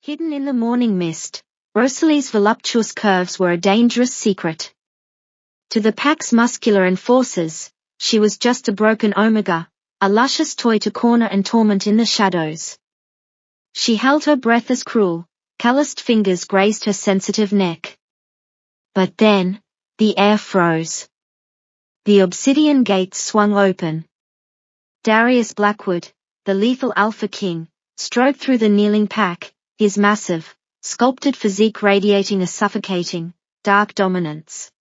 Hidden in the morning mist, Rosalie's voluptuous curves were a dangerous secret. To the pack's muscular enforcers, she was just a broken omega, a luscious toy to corner and torment in the shadows. She held her breath as cruel, calloused fingers grazed her sensitive neck. But then, the air froze. The obsidian gates swung open. Darius Blackwood, the lethal Alpha King, strode through the kneeling pack, his massive, sculpted physique radiating a suffocating, dark dominance.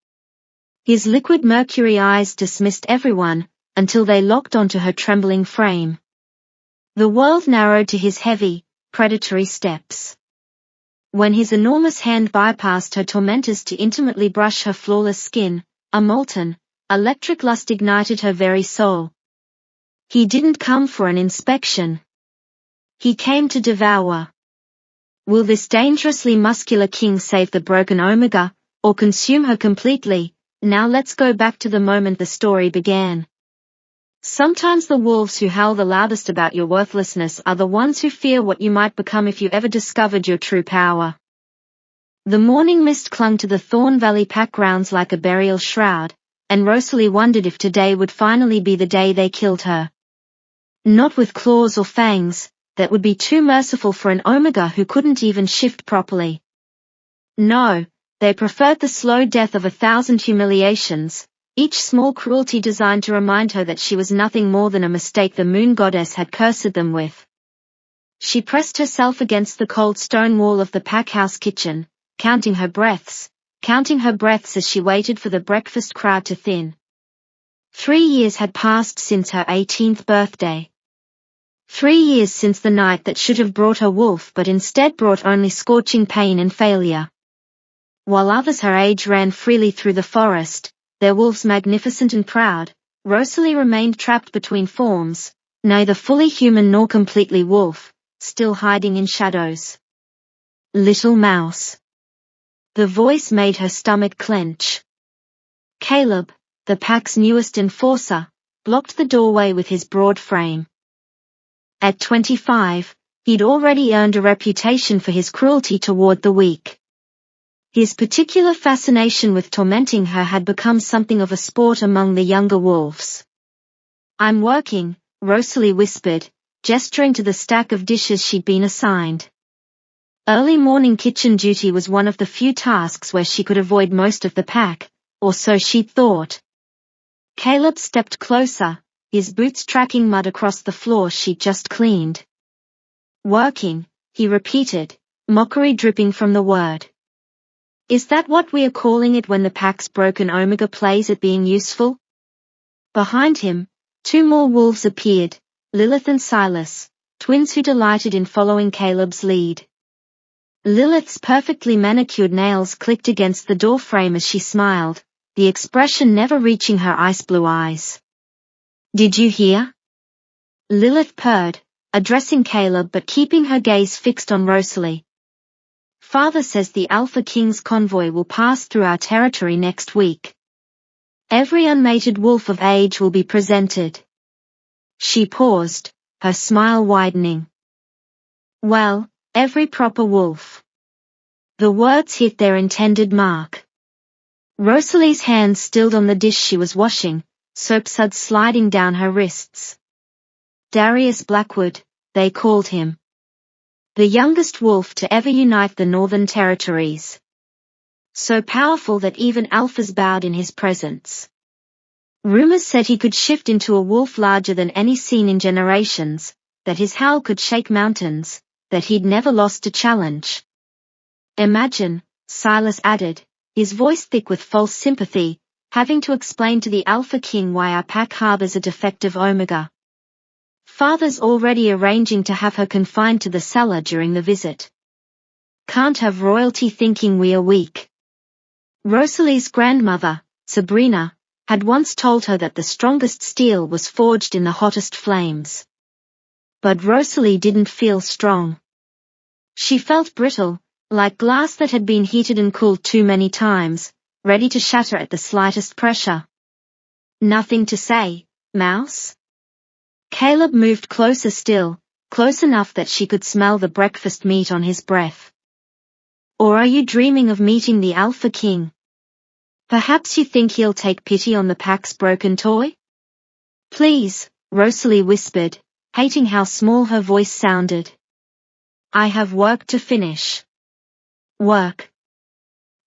His liquid mercury eyes dismissed everyone, until they locked onto her trembling frame. The world narrowed to his heavy, predatory steps. When his enormous hand bypassed her tormentors to intimately brush her flawless skin, a molten, electric lust ignited her very soul. He didn't come for an inspection. He came to devour. Will this dangerously muscular king save the broken omega, or consume her completely? Now let's go back to the moment the story began. Sometimes the wolves who howl the loudest about your worthlessness are the ones who fear what you might become if you ever discovered your true power. The morning mist clung to the Thorn Valley pack grounds like a burial shroud, and Rosalie wondered if today would finally be the day they killed her. Not with claws or fangs, that would be too merciful for an omega who couldn't even shift properly. No, they preferred the slow death of 1,000 humiliations, each small cruelty designed to remind her that she was nothing more than a mistake the moon goddess had cursed them with. She pressed herself against the cold stone wall of the packhouse kitchen, counting her breaths as she waited for the breakfast crowd to thin. 3 years had passed since her 18th birthday. 3 years since the night that should have brought her wolf but instead brought only scorching pain and failure. While others her age ran freely through the forest, their wolves magnificent and proud, Rosalie remained trapped between forms, neither fully human nor completely wolf, still hiding in shadows. Little mouse. The voice made her stomach clench. Caleb, the pack's newest enforcer, blocked the doorway with his broad frame. At 25, he'd already earned a reputation for his cruelty toward the weak. His particular fascination with tormenting her had become something of a sport among the younger wolves. "I'm working," Rosalie whispered, gesturing to the stack of dishes she'd been assigned. Early morning kitchen duty was one of the few tasks where she could avoid most of the pack, or so she thought. Caleb stepped closer, his boots tracking mud across the floor she'd just cleaned. "Working," he repeated, mockery dripping from the word. "Is that what we are calling it when the pack's broken omega plays at being useful?" Behind him, 2 more wolves appeared, Lilith and Silas, twins who delighted in following Caleb's lead. Lilith's perfectly manicured nails clicked against the doorframe as she smiled, the expression never reaching her ice-blue eyes. "Did you hear?" Lilith purred, addressing Caleb but keeping her gaze fixed on Rosalie. "Father says the Alpha King's convoy will pass through our territory next week. Every unmated wolf of age will be presented." She paused, her smile widening. "Well, every proper wolf." The words hit their intended mark. Rosalie's hands stilled on the dish she was washing, soap suds sliding down her wrists. Darius Blackwood, they called him. The youngest wolf to ever unite the Northern Territories. So powerful that even alphas bowed in his presence. Rumors said he could shift into a wolf larger than any seen in generations, that his howl could shake mountains, that he'd never lost a challenge. "Imagine," Silas added, his voice thick with false sympathy, "having to explain to the Alpha King why our pack harbors a defective omega. Father's already arranging to have her confined to the cellar during the visit. Can't have royalty thinking we are weak." Rosalie's grandmother, Sabrina, had once told her that the strongest steel was forged in the hottest flames. But Rosalie didn't feel strong. She felt brittle, like glass that had been heated and cooled too many times, ready to shatter at the slightest pressure. "Nothing to say, Mouse?" Caleb moved closer still, close enough that she could smell the breakfast meat on his breath. Or are you dreaming of meeting the Alpha King? Perhaps you think he'll take pity on the pack's broken toy? Please, Rosalie whispered, hating how small her voice sounded. I have work to finish. Work.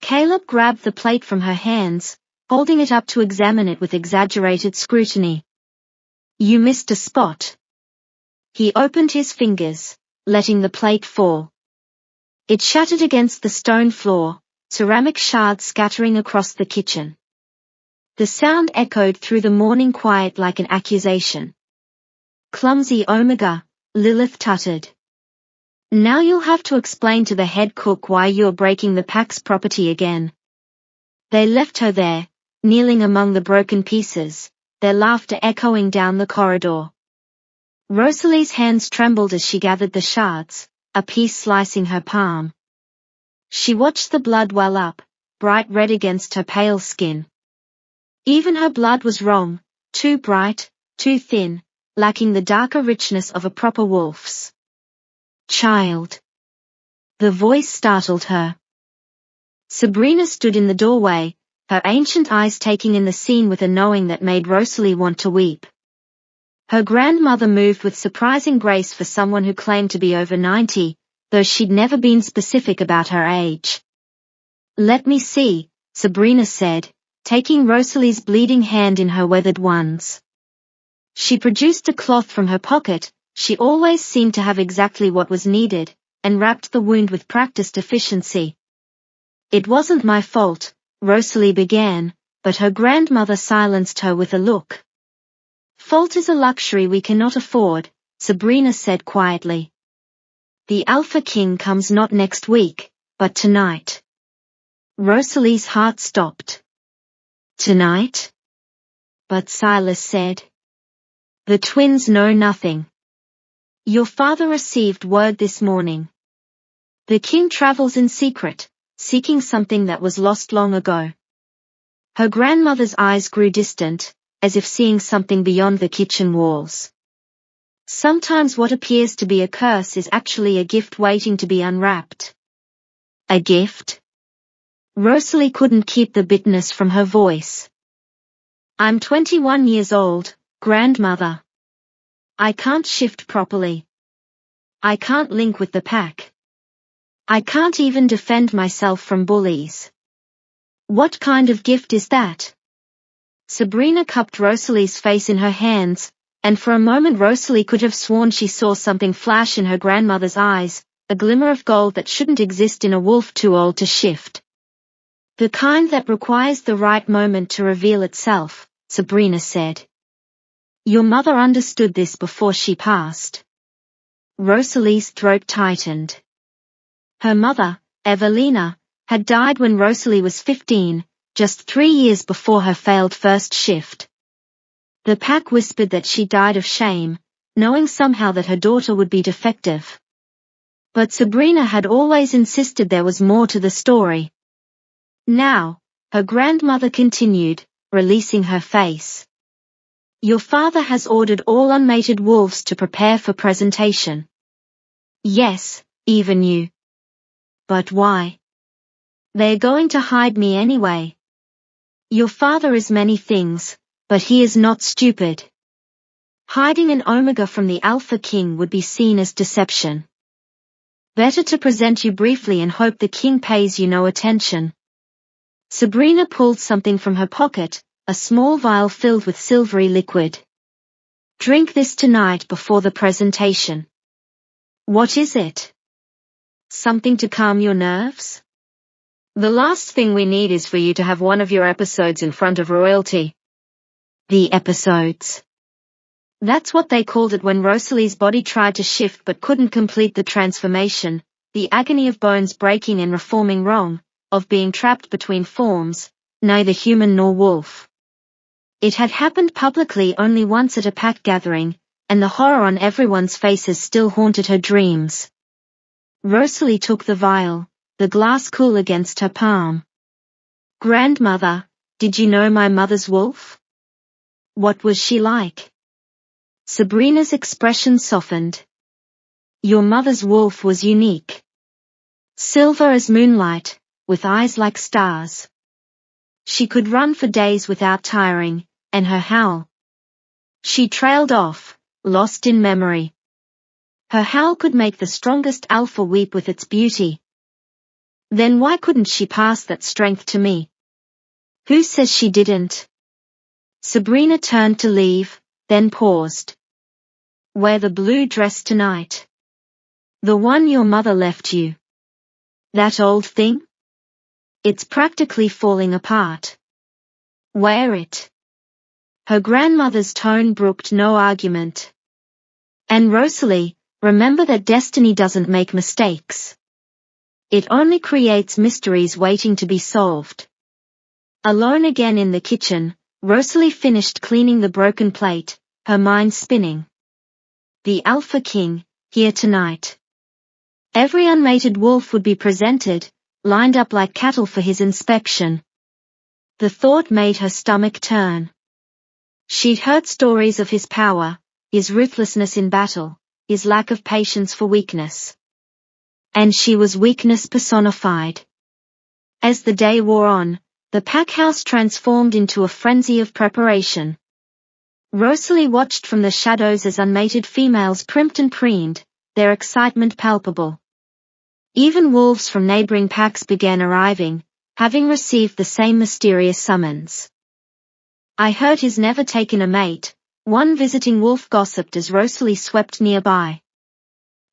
Caleb grabbed the plate from her hands, holding it up to examine it with exaggerated scrutiny. You missed a spot. He opened his fingers, letting the plate fall. It shattered against the stone floor, ceramic shards scattering across the kitchen. The sound echoed through the morning quiet like an accusation. Clumsy Omega, Lilith tutted. Now you'll have to explain to the head cook why you're breaking the pack's property again. They left her there, kneeling among the broken pieces, their laughter echoing down the corridor. Rosalie's hands trembled as she gathered the shards, a piece slicing her palm. She watched the blood well up, bright red against her pale skin. Even her blood was wrong, too bright, too thin, lacking the darker richness of a proper wolf's. Child. The voice startled her. Sabrina stood in the doorway, her ancient eyes taking in the scene with a knowing that made Rosalie want to weep. Her grandmother moved with surprising grace for someone who claimed to be over 90, though she'd never been specific about her age. Let me see, Sabrina said, taking Rosalie's bleeding hand in her weathered ones. She produced a cloth from her pocket, she always seemed to have exactly what was needed, and wrapped the wound with practiced efficiency. It wasn't my fault, Rosalie began, but her grandmother silenced her with a look. Fault is a luxury we cannot afford, Sabrina said quietly. The Alpha King comes not next week, but tonight. Rosalie's heart stopped. Tonight? But Silas said. The twins know nothing. Your father received word this morning. The king travels in secret, seeking something that was lost long ago. Her grandmother's eyes grew distant, as if seeing something beyond the kitchen walls. Sometimes what appears to be a curse is actually a gift waiting to be unwrapped. A gift? Rosalie couldn't keep the bitterness from her voice. I'm 21 years old, grandmother. I can't shift properly. I can't link with the pack. I can't even defend myself from bullies. What kind of gift is that? Sabrina cupped Rosalie's face in her hands, and for a moment Rosalie could have sworn she saw something flash in her grandmother's eyes, a glimmer of gold that shouldn't exist in a wolf too old to shift. The kind that requires the right moment to reveal itself, Sabrina said. Your mother understood this before she passed. Rosalie's throat tightened. Her mother, Evelina, had died when Rosalie was 15, just 3 years before her failed first shift. The pack whispered that she died of shame, knowing somehow that her daughter would be defective. But Sabrina had always insisted there was more to the story. Now, her grandmother continued, releasing her face. Your father has ordered all unmated wolves to prepare for presentation. Yes, even you. But why? They're going to hide me anyway. Your father is many things, but he is not stupid. Hiding an Omega from the Alpha King would be seen as deception. Better to present you briefly and hope the king pays you no attention. Sabrina pulled something from her pocket, a small vial filled with silvery liquid. Drink this tonight before the presentation. What is it? Something to calm your nerves? The last thing we need is for you to have one of your episodes in front of royalty. The episodes. That's what they called it when Rosalie's body tried to shift but couldn't complete the transformation, the agony of bones breaking and reforming wrong, of being trapped between forms, neither human nor wolf. It had happened publicly only once at a pack gathering, and the horror on everyone's faces still haunted her dreams. Rosalie took the vial, the glass cool against her palm. Grandmother, did you know my mother's wolf? What was she like? Sabrina's expression softened. Your mother's wolf was unique. Silver as moonlight, with eyes like stars. She could run for days without tiring, and her howl. She trailed off, lost in memory. Her howl could make the strongest alpha weep with its beauty. Then why couldn't she pass that strength to me? Who says she didn't? Sabrina turned to leave, then paused. Wear the blue dress tonight. The one your mother left you. That old thing? It's practically falling apart. Wear it. Her grandmother's tone brooked no argument. And Rosalie, remember that destiny doesn't make mistakes. It only creates mysteries waiting to be solved. Alone again in the kitchen, Rosalie finished cleaning the broken plate, her mind spinning. The Alpha King, here tonight. Every unmated wolf would be presented, lined up like cattle for his inspection. The thought made her stomach turn. She'd heard stories of his power, his ruthlessness in battle, his lack of patience for weakness. And she was weakness personified. As the day wore on, the pack house transformed into a frenzy of preparation. Rosalie watched from the shadows as unmated females primped and preened, their excitement palpable. Even wolves from neighboring packs began arriving, having received the same mysterious summons. I heard he's never taken a mate, one visiting wolf gossiped as Rosalie swept nearby.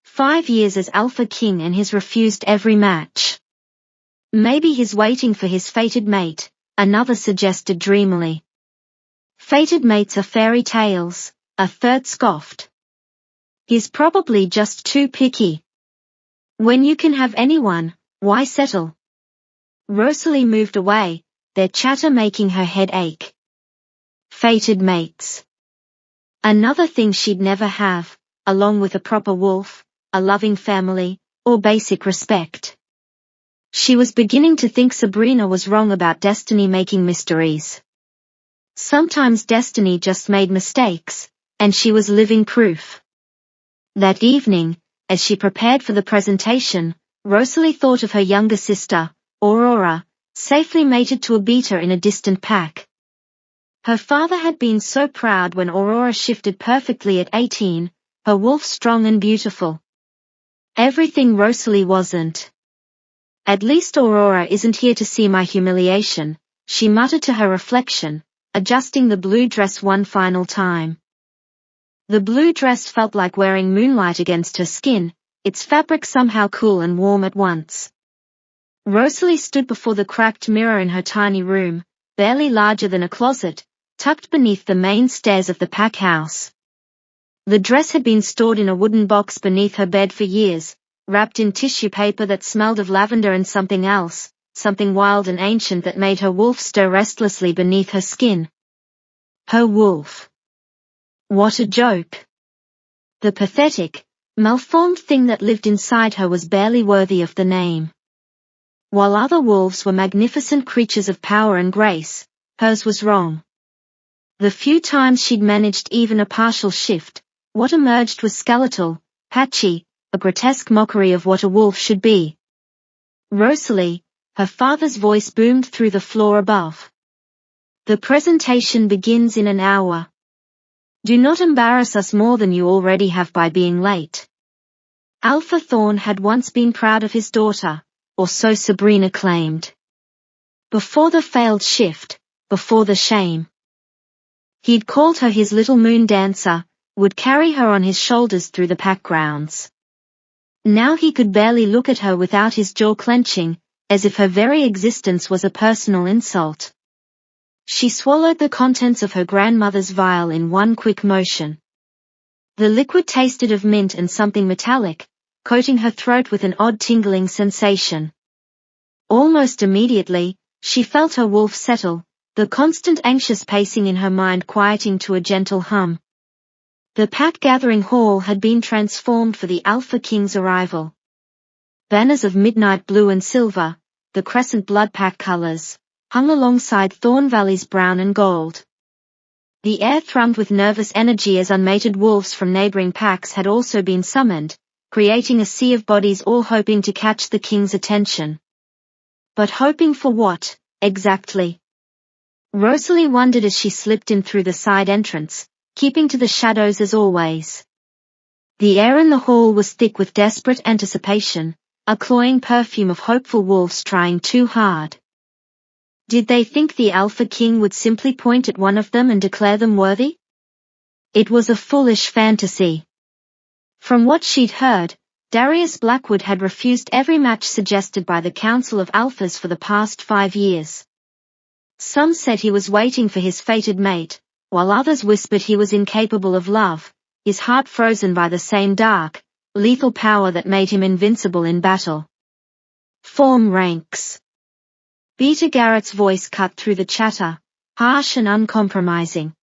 5 years as Alpha King and he's refused every match. Maybe he's waiting for his fated mate, another suggested dreamily. Fated mates are fairy tales, a third scoffed. He's probably just too picky. When you can have anyone, why settle? Rosalie moved away, their chatter making her head ache. Fated mates. Another thing she'd never have, along with a proper wolf, a loving family, or basic respect. She was beginning to think Sabrina was wrong about destiny making mysteries. Sometimes destiny just made mistakes, and she was living proof. That evening, as she prepared for the presentation, Rosalie thought of her younger sister, Aurora, safely mated to a beater in a distant pack. Her father had been so proud when Aurora shifted perfectly at 18, her wolf strong and beautiful. Everything Rosalie wasn't. At least Aurora isn't here to see my humiliation, she muttered to her reflection, adjusting the blue dress one final time. The blue dress felt like wearing moonlight against her skin, its fabric somehow cool and warm at once. Rosalie stood before the cracked mirror in her tiny room, barely larger than a closet, tucked beneath the main stairs of the pack house. The dress had been stored in a wooden box beneath her bed for years, wrapped in tissue paper that smelled of lavender and something else, something wild and ancient that made her wolf stir restlessly beneath her skin. Her wolf. What a joke. The pathetic, malformed thing that lived inside her was barely worthy of the name. While other wolves were magnificent creatures of power and grace, hers was wrong. The few times she'd managed even a partial shift, what emerged was skeletal, patchy, a grotesque mockery of what a wolf should be. Rosalie, her father's voice boomed through the floor above. The presentation begins in an hour. Do not embarrass us more than you already have by being late. Alpha Thorn had once been proud of his daughter, or so Sabrina claimed. Before the failed shift, before the shame. He'd called her his little moon dancer, would carry her on his shoulders through the pack grounds. Now he could barely look at her without his jaw clenching, as if her very existence was a personal insult. She swallowed the contents of her grandmother's vial in one quick motion. The liquid tasted of mint and something metallic, coating her throat with an odd tingling sensation. Almost immediately, she felt her wolf settle, the constant anxious pacing in her mind quieting to a gentle hum. The pack gathering hall had been transformed for the Alpha King's arrival. Banners of midnight blue and silver, the crescent blood pack colors, hung alongside Thorn Valley's brown and gold. The air thrummed with nervous energy as unmated wolves from neighboring packs had also been summoned, creating a sea of bodies all hoping to catch the king's attention. But hoping for what, exactly? Rosalie wondered as she slipped in through the side entrance, keeping to the shadows as always. The air in the hall was thick with desperate anticipation, a cloying perfume of hopeful wolves trying too hard. Did they think the Alpha King would simply point at one of them and declare them worthy? It was a foolish fantasy. From what she'd heard, Darius Blackwood had refused every match suggested by the Council of Alphas for the past 5 years. Some said he was waiting for his fated mate, while others whispered he was incapable of love, his heart frozen by the same dark, lethal power that made him invincible in battle. Form ranks. Beta Garrett's voice cut through the chatter, harsh and uncompromising.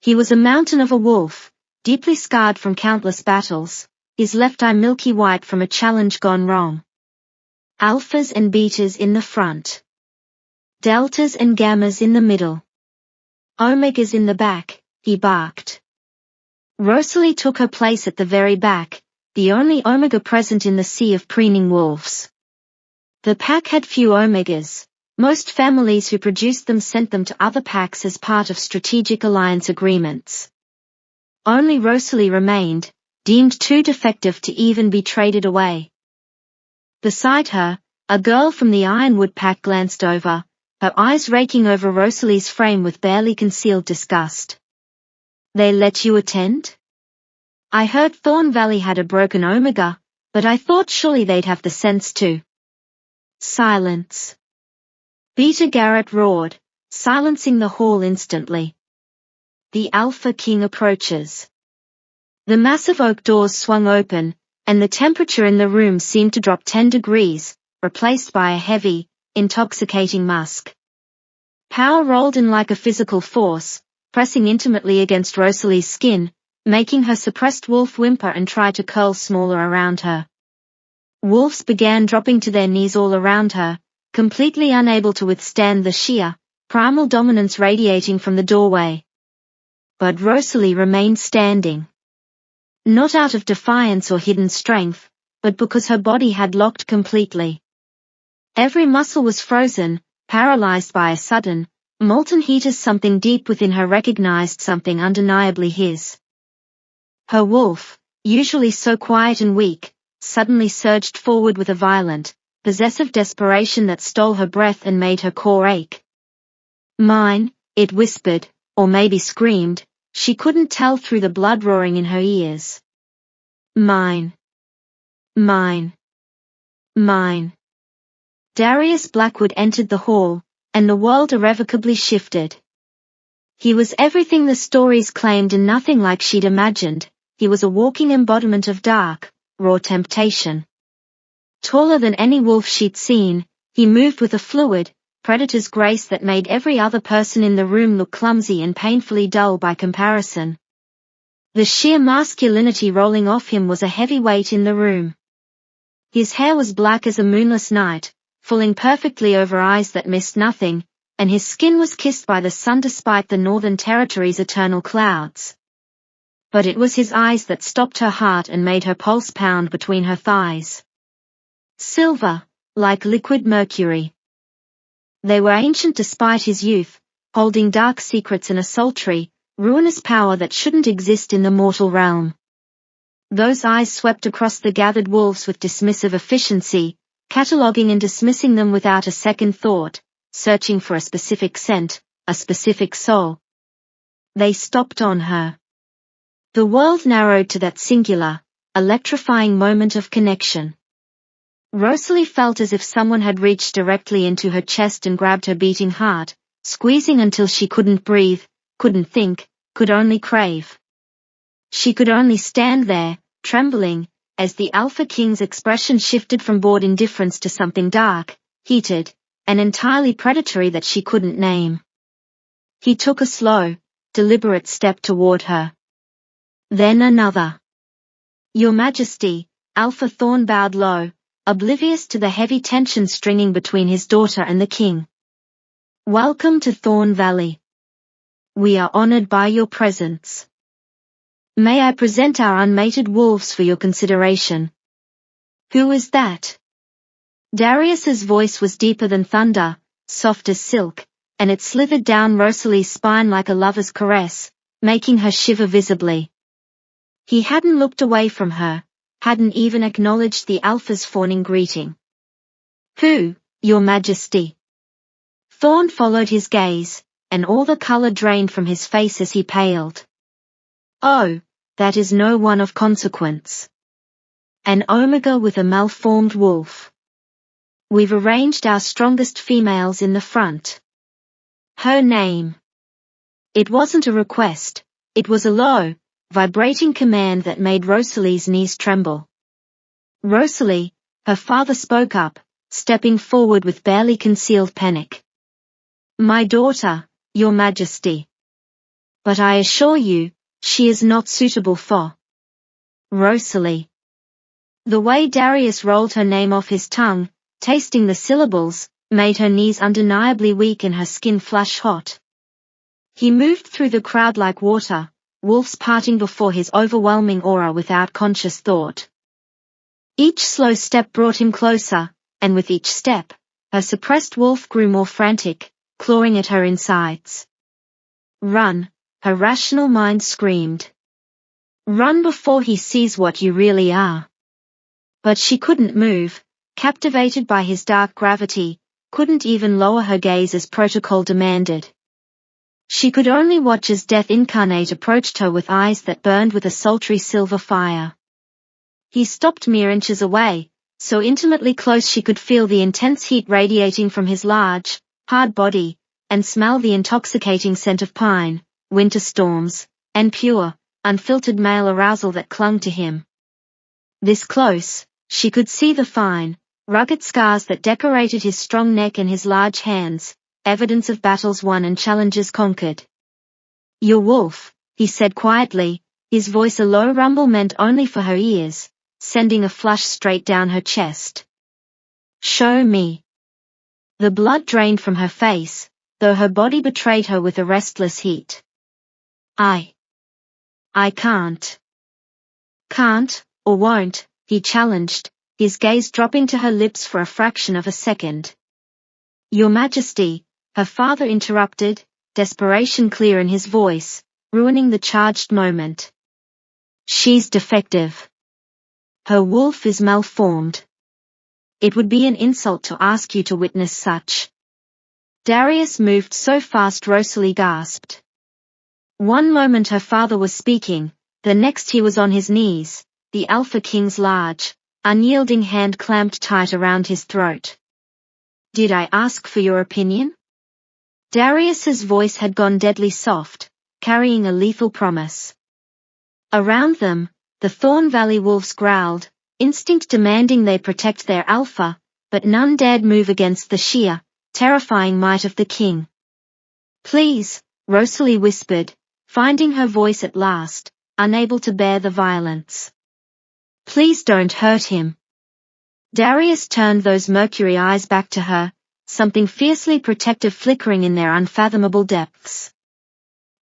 He was a mountain of a wolf, deeply scarred from countless battles, his left eye milky white from a challenge gone wrong. Alphas and betas in the front. Deltas and gammas in the middle. Omegas in the back, he barked. Rosalie took her place at the very back, the only omega present in the sea of preening wolves. The pack had few omegas. Most families who produced them sent them to other packs as part of strategic alliance agreements. Only Rosalie remained, deemed too defective to even be traded away. Beside her, a girl from the Ironwood pack glanced over, her eyes raking over Rosalie's frame with barely concealed disgust. They let you attend? I heard Thorn Valley had a broken omega, but I thought surely they'd have the sense to. Silence. Beta Garrett roared, silencing the hall instantly. The Alpha King approaches. The massive oak doors swung open, and the temperature in the room seemed to drop 10 degrees, replaced by a heavy, intoxicating musk. Power rolled in like a physical force, pressing intimately against Rosalie's skin, making her suppressed wolf whimper and try to curl smaller around her. Wolves began dropping to their knees all around her, completely unable to withstand the sheer, primal dominance radiating from the doorway. But Rosalie remained standing. Not out of defiance or hidden strength, but because her body had locked completely. Every muscle was frozen, paralyzed by a sudden, molten heat as something deep within her recognized something undeniably his. Her wolf, usually so quiet and weak, suddenly surged forward with a violent, possessive desperation that stole her breath and made her core ache. Mine, it whispered, or maybe screamed, she couldn't tell through the blood roaring in her ears. Mine. Mine. Mine. Darius Blackwood entered the hall, and the world irrevocably shifted. He was everything the stories claimed and nothing like she'd imagined. He was a walking embodiment of dark, raw temptation. Taller than any wolf she'd seen, he moved with a fluid, predator's grace that made every other person in the room look clumsy and painfully dull by comparison. The sheer masculinity rolling off him was a heavy weight in the room. His hair was black as a moonless night, falling perfectly over eyes that missed nothing, and his skin was kissed by the sun despite the Northern Territory's eternal clouds. But it was his eyes that stopped her heart and made her pulse pound between her thighs. Silver, like liquid mercury. They were ancient despite his youth, holding dark secrets and a sultry, ruinous power that shouldn't exist in the mortal realm. Those eyes swept across the gathered wolves with dismissive efficiency, cataloguing and dismissing them without a second thought, searching for a specific scent, a specific soul. They stopped on her. The world narrowed to that singular, electrifying moment of connection. Rosalie felt as if someone had reached directly into her chest and grabbed her beating heart, squeezing until she couldn't breathe, couldn't think, could only crave. She could only stand there, trembling, as the Alpha King's expression shifted from bored indifference to something dark, heated, and entirely predatory that she couldn't name. He took a slow, deliberate step toward her. Then another. Your Majesty, Alpha Thorn bowed low, oblivious to the heavy tension stringing between his daughter and the king. Welcome to Thorn Valley. We are honored by your presence. May I present our unmated wolves for your consideration? Who is that? Darius's voice was deeper than thunder, soft as silk, and it slithered down Rosalie's spine like a lover's caress, making her shiver visibly. He hadn't looked away from her, hadn't even acknowledged the alpha's fawning greeting. Who, Your Majesty? Thorn followed his gaze, and all the color drained from his face as he paled. Oh, that is no one of consequence. An omega with a malformed wolf. We've arranged our strongest females in the front. Her name. It wasn't a request, it was a low, vibrating command that made Rosalie's knees tremble. Rosalie, her father spoke up, stepping forward with barely concealed panic. My daughter, Your Majesty. But I assure you, she is not suitable for Rosalie. The way Darius rolled her name off his tongue, tasting the syllables, made her knees undeniably weak and her skin flush hot. He moved through the crowd like water, wolves parting before his overwhelming aura without conscious thought. Each slow step brought him closer, and with each step, her suppressed wolf grew more frantic, clawing at her insides. Run, her rational mind screamed. Run before he sees what you really are. But she couldn't move, captivated by his dark gravity, couldn't even lower her gaze as protocol demanded. She could only watch as death incarnate approached her with eyes that burned with a sultry silver fire. He stopped mere inches away, so intimately close she could feel the intense heat radiating from his large, hard body, and smell the intoxicating scent of pine, winter storms, and pure, unfiltered male arousal that clung to him. This close, she could see the fine, rugged scars that decorated his strong neck and his large hands, evidence of battles won and challenges conquered. Your wolf, he said quietly, his voice a low rumble meant only for her ears, sending a flush straight down her chest. Show me. The blood drained from her face, though her body betrayed her with a restless heat. I can't. Can't, or won't, he challenged, his gaze dropping to her lips for a fraction of a second. Your Majesty, her father interrupted, desperation clear in his voice, ruining the charged moment. She's defective. Her wolf is malformed. It would be an insult to ask you to witness such. Darius moved so fast Rosalie gasped. One moment her father was speaking, the next he was on his knees, the Alpha King's large, unyielding hand clamped tight around his throat. Did I ask for your opinion? Darius's voice had gone deadly soft, carrying a lethal promise. Around them, the Thorn Valley wolves growled, instinct demanding they protect their alpha, but none dared move against the sheer, terrifying might of the king. Please, Rosalie whispered, finding her voice at last, unable to bear the violence. Please don't hurt him. Darius turned those mercury eyes back to her, something fiercely protective flickering in their unfathomable depths.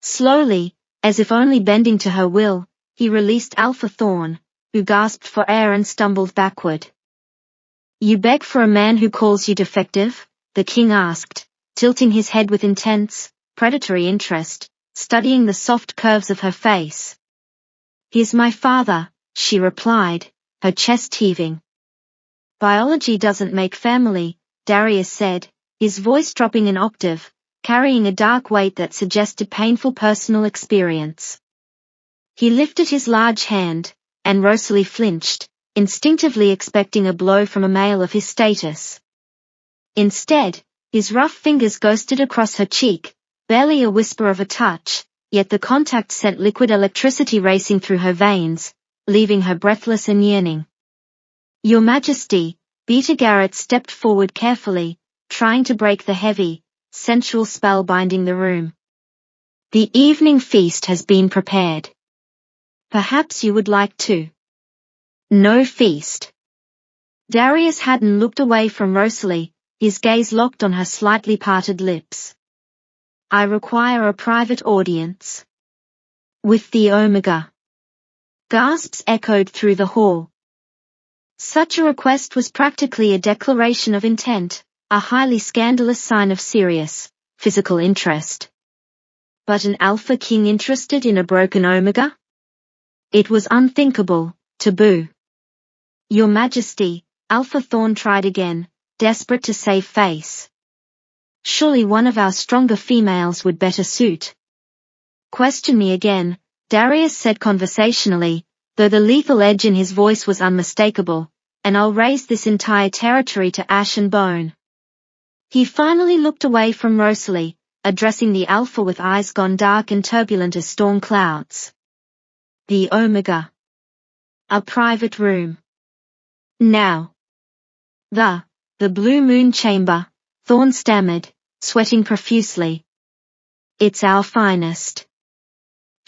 Slowly, as if only bending to her will, he released Alpha Thorn, who gasped for air and stumbled backward. You beg for a man who calls you defective? The king asked, tilting his head with intense, predatory interest, studying the soft curves of her face. He's my father, she replied, her chest heaving. Biology doesn't make family, Darius said, his voice dropping an octave, carrying a dark weight that suggested painful personal experience. He lifted his large hand, and Rosalie flinched, instinctively expecting a blow from a male of his status. Instead, his rough fingers ghosted across her cheek, barely a whisper of a touch, yet the contact sent liquid electricity racing through her veins, leaving her breathless and yearning. Your Majesty, Beta Garrett stepped forward carefully, trying to break the heavy, sensual spell binding the room. The evening feast has been prepared. Perhaps you would like to. No feast. Darius hadn't looked away from Rosalie, his gaze locked on her slightly parted lips. I require a private audience. With the Omega. Gasps echoed through the hall. Such a request was practically a declaration of intent, a highly scandalous sign of serious, physical interest. But an Alpha King interested in a broken Omega? It was unthinkable, taboo. Your Majesty, Alpha Thorn tried again, desperate to save face. Surely one of our stronger females would better suit. Question me again, Darius said conversationally, though the lethal edge in his voice was unmistakable, and I'll raise this entire territory to ash and bone. He finally looked away from Rosalie, addressing the Alpha with eyes gone dark and turbulent as storm clouds. The Omega. A private room. Now. The Blue Moon Chamber, Thorn stammered, sweating profusely. It's our finest.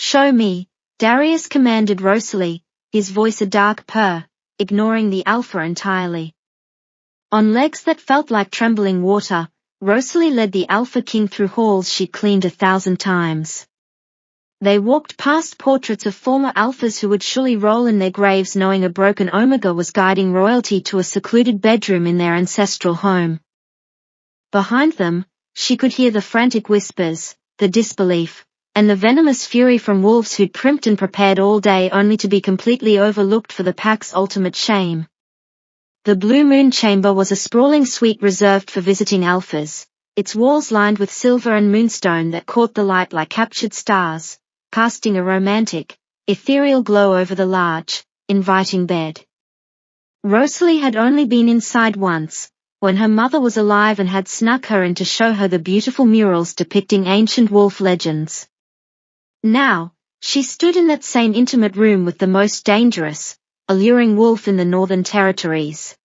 Show me, Darius commanded Rosalie, his voice a dark purr, ignoring the Alpha entirely. On legs that felt like trembling water, Rosalie led the Alpha King through halls she'd cleaned 1,000 times. They walked past portraits of former Alphas who would surely roll in their graves knowing a broken Omega was guiding royalty to a secluded bedroom in their ancestral home. Behind them, she could hear the frantic whispers, the disbelief, and the venomous fury from wolves who'd primped and prepared all day only to be completely overlooked for the pack's ultimate shame. The Blue Moon Chamber was a sprawling suite reserved for visiting Alphas, its walls lined with silver and moonstone that caught the light like captured stars, casting a romantic, ethereal glow over the large, inviting bed. Rosalie had only been inside once, when her mother was alive and had snuck her in to show her the beautiful murals depicting ancient wolf legends. Now, she stood in that same intimate room with the most dangerous, alluring wolf in the Northern Territories.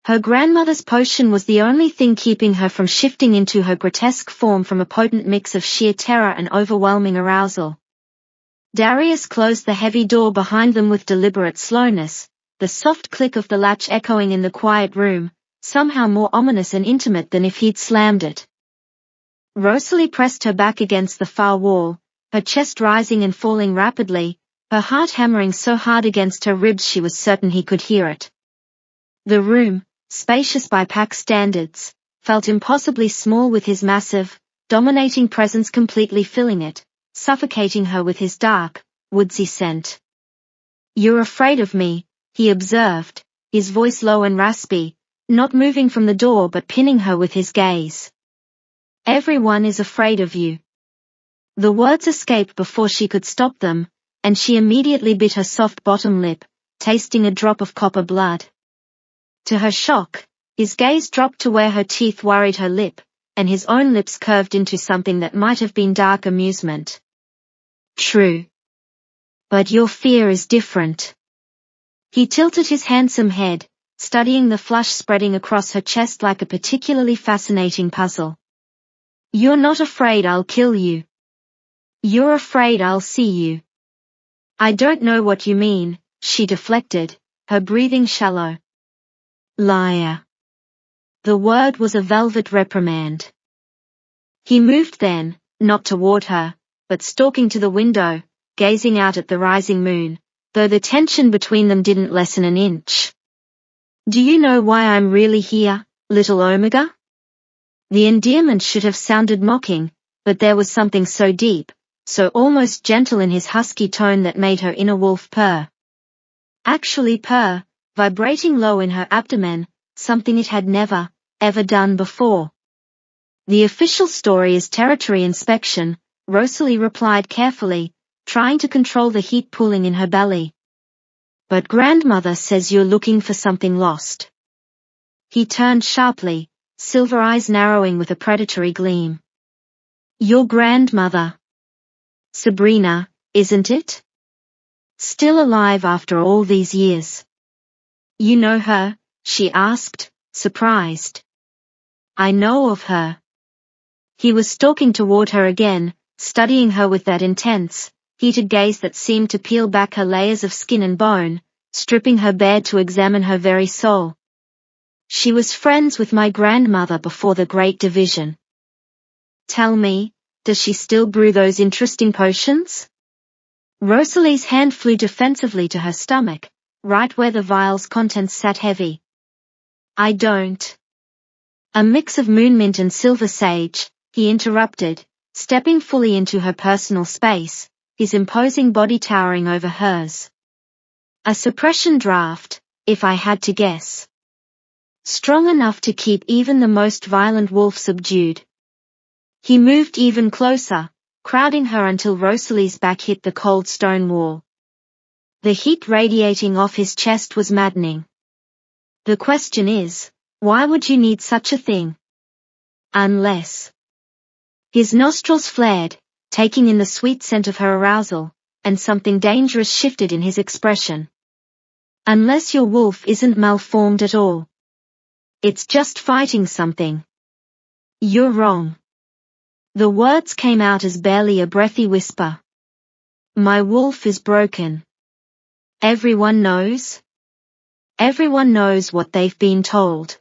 Her grandmother's potion was the only thing keeping her from shifting into her grotesque form from a potent mix of sheer terror and overwhelming arousal. Darius closed the heavy door behind them with deliberate slowness, the soft click of the latch echoing in the quiet room, somehow more ominous and intimate than if he'd slammed it. Rosalie pressed her back against the far wall, her chest rising and falling rapidly, her heart hammering so hard against her ribs she was certain he could hear it. The room, spacious by pack standards, felt impossibly small with his massive, dominating presence completely filling it, suffocating her with his dark, woodsy scent. You're afraid of me, he observed, his voice low and raspy, not moving from the door but pinning her with his gaze. Everyone is afraid of you. The words escaped before she could stop them, and she immediately bit her soft bottom lip, tasting a drop of copper blood. To her shock, his gaze dropped to where her teeth worried her lip, and his own lips curved into something that might have been dark amusement. True. But your fear is different. He tilted his handsome head, studying the flush spreading across her chest like a particularly fascinating puzzle. You're not afraid I'll kill you. You're afraid I'll see you. I don't know what you mean, she deflected, her breathing shallow. Liar. The word was a velvet reprimand. He moved then, not toward her, but stalking to the window, gazing out at the rising moon, though the tension between them didn't lessen an inch. Do you know why I'm really here, little Omega? The endearment should have sounded mocking, but there was something so deep, so almost gentle in his husky tone that made her inner wolf purr. Actually purr, vibrating low in her abdomen, something it had never, ever done before. The official story is territory inspection, Rosalie replied carefully, trying to control the heat pooling in her belly. But grandmother says you're looking for something lost. He turned sharply, silver eyes narrowing with a predatory gleam. Your grandmother. Sabrina, isn't it? Still alive after all these years. You know her? She asked, surprised. I know of her. He was stalking toward her again, studying her with that intense, heated gaze that seemed to peel back her layers of skin and bone, stripping her bare to examine her very soul. She was friends with my grandmother before the Great Division. Tell me, does she still brew those interesting potions? Rosalie's hand flew defensively to her stomach, right where the vial's contents sat heavy. I don't. A mix of moonmint and silver sage, he interrupted, stepping fully into her personal space, his imposing body towering over hers. A suppression draft, if I had to guess. Strong enough to keep even the most violent wolf subdued. He moved even closer, crowding her until Rosalie's back hit the cold stone wall. The heat radiating off his chest was maddening. The question is, why would you need such a thing? Unless. His nostrils flared, taking in the sweet scent of her arousal, and something dangerous shifted in his expression. Unless your wolf isn't malformed at all. It's just fighting something. You're wrong. The words came out as barely a breathy whisper. My wolf is broken. Everyone knows? Everyone knows what they've been told.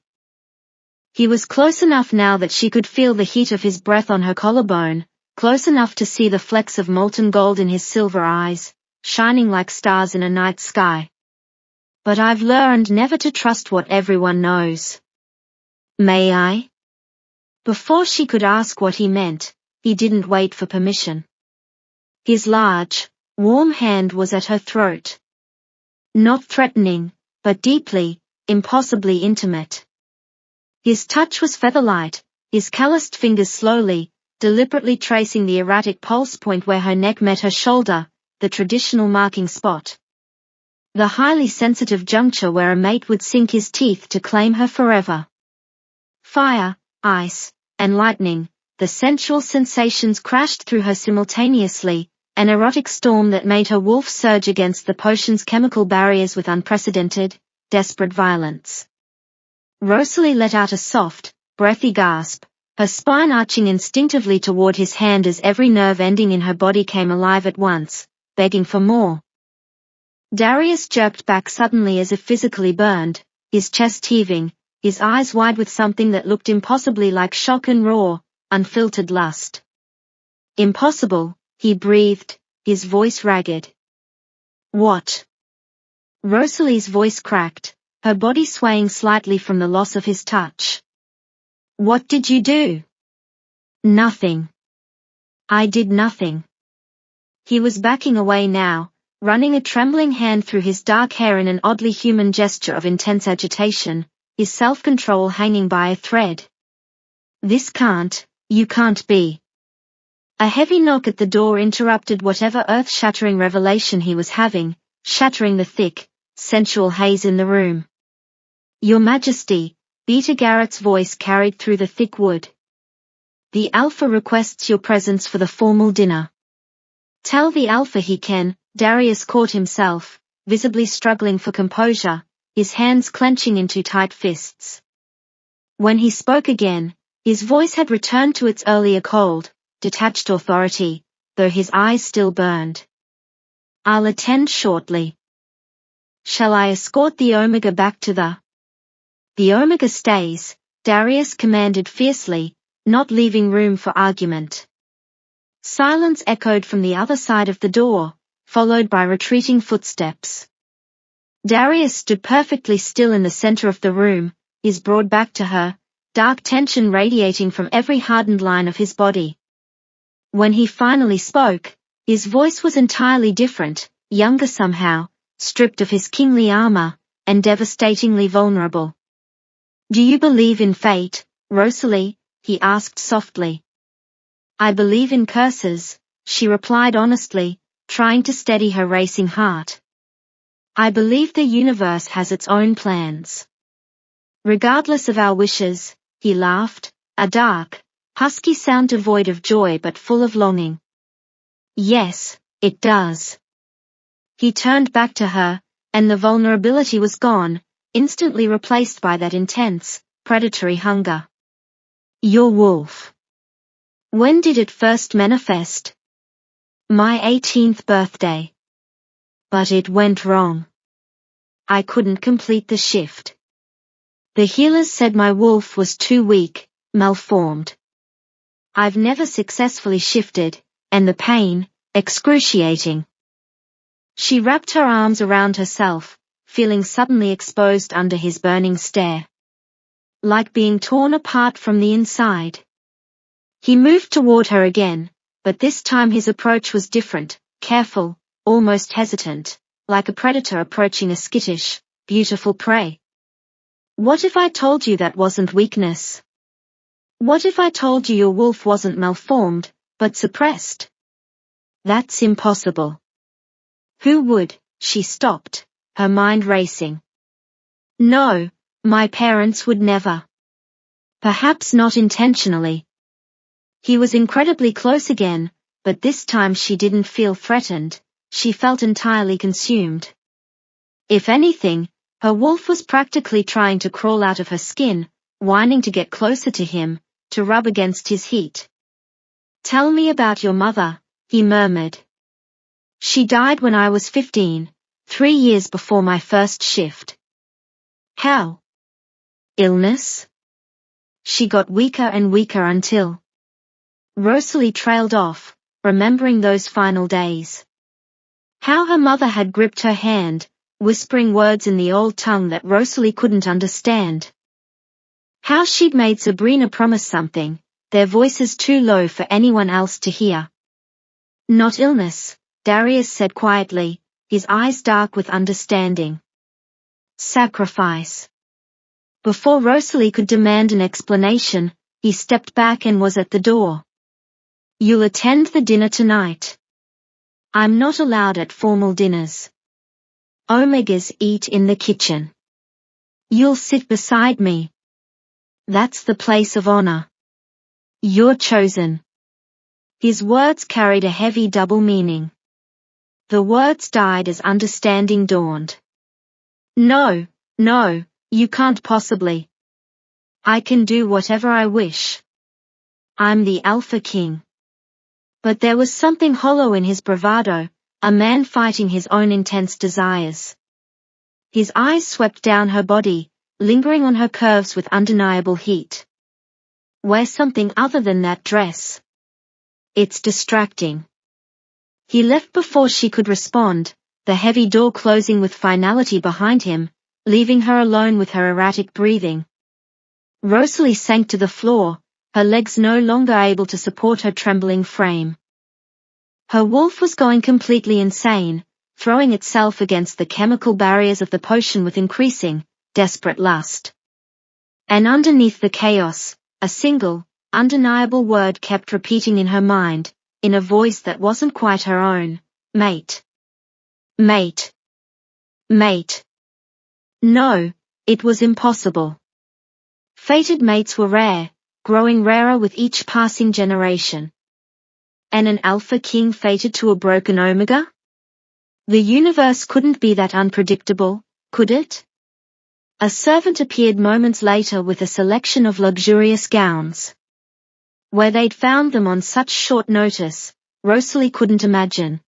He was close enough now that she could feel the heat of his breath on her collarbone, close enough to see the flecks of molten gold in his silver eyes, shining like stars in a night sky. But I've learned never to trust what everyone knows. May I? Before she could ask what he meant, he didn't wait for permission. His large, warm hand was at her throat. Not threatening, but deeply, impossibly intimate. His touch was feather-light, his calloused fingers slowly, deliberately tracing the erratic pulse point where her neck met her shoulder, the traditional marking spot. The highly sensitive juncture where a mate would sink his teeth to claim her forever. Fire, ice, and lightning, the sensual sensations crashed through her simultaneously, an erotic storm that made her wolf surge against the potion's chemical barriers with unprecedented, desperate violence. Rosalie let out a soft, breathy gasp, her spine arching instinctively toward his hand as every nerve ending in her body came alive at once, begging for more. Darius jerked back suddenly as if physically burned, his chest heaving, his eyes wide with something that looked impossibly like shock and raw, unfiltered lust. Impossible, he breathed, his voice ragged. What? Rosalie's voice cracked, her body swaying slightly from the loss of his touch. What did you do? Nothing. I did nothing. He was backing away now, running a trembling hand through his dark hair in an oddly human gesture of intense agitation, his self-control hanging by a thread. You can't be. A heavy knock at the door interrupted whatever earth-shattering revelation he was having, shattering the thick, sensual haze in the room. Your Majesty, Beta Garrett's voice carried through the thick wood. The Alpha requests your presence for the formal dinner. Tell the Alpha he can. Darius caught himself, visibly struggling for composure, his hands clenching into tight fists. When he spoke again, his voice had returned to its earlier cold, detached authority, though his eyes still burned. I'll attend shortly. Shall I escort the Omega back to The Omega stays, Darius commanded fiercely, not leaving room for argument. Silence echoed from the other side of the door, followed by retreating footsteps. Darius stood perfectly still in the center of the room, his broad back to her, dark tension radiating from every hardened line of his body. When he finally spoke, his voice was entirely different, younger somehow, stripped of his kingly armor, and devastatingly vulnerable. Do you believe in fate, Rosalie? He asked softly. I believe in curses, she replied honestly, trying to steady her racing heart. I believe the universe has its own plans. Regardless of our wishes, he laughed, a dark, husky sound devoid of joy but full of longing. Yes, it does. He turned back to her, and the vulnerability was gone, instantly replaced by that intense, predatory hunger. Your wolf. When did it first manifest? My 18th birthday. But it went wrong. I couldn't complete the shift. The healers said my wolf was too weak, malformed. I've never successfully shifted, and the pain, excruciating. She wrapped her arms around herself, feeling suddenly exposed under his burning stare. Like being torn apart from the inside. He moved toward her again, but this time his approach was different, careful, almost hesitant, like a predator approaching a skittish, beautiful prey. What if I told you that wasn't weakness? What if I told you your wolf wasn't malformed, but suppressed? That's impossible. Who would? She stopped, her mind racing. No, my parents would never. Perhaps not intentionally. He was incredibly close again, but this time she didn't feel threatened, she felt entirely consumed. If anything, her wolf was practically trying to crawl out of her skin, whining to get closer to him, to rub against his heat. Tell me about your mother, he murmured. She died when I was 15, 3 years before my first shift. How? Illness? She got weaker and weaker until... Rosalie trailed off, remembering those final days. How her mother had gripped her hand, whispering words in the old tongue that Rosalie couldn't understand. How she'd made Sabrina promise something, their voices too low for anyone else to hear. Not illness, Darius said quietly, his eyes dark with understanding. Sacrifice. Before Rosalie could demand an explanation, he stepped back and was at the door. You'll attend the dinner tonight. I'm not allowed at formal dinners. Omegas eat in the kitchen. You'll sit beside me. That's the place of honor. You're chosen. His words carried a heavy double meaning. The words died as understanding dawned. No, you can't possibly. I can do whatever I wish. I'm the Alpha King. But there was something hollow in his bravado, a man fighting his own intense desires. His eyes swept down her body, lingering on her curves with undeniable heat. Wear something other than that dress. It's distracting. He left before she could respond, the heavy door closing with finality behind him, leaving her alone with her erratic breathing. Rosalie sank to the floor, her legs no longer able to support her trembling frame. Her wolf was going completely insane, throwing itself against the chemical barriers of the potion with increasing, desperate lust. And underneath the chaos, a single, undeniable word kept repeating in her mind, in a voice that wasn't quite her own, mate. Mate. Mate. No, it was impossible. Fated mates were rare, growing rarer with each passing generation. And an Alpha King fated to a broken Omega? The universe couldn't be that unpredictable, could it? A servant appeared moments later with a selection of luxurious gowns. Where they'd found them on such short notice, Rosalie couldn't imagine.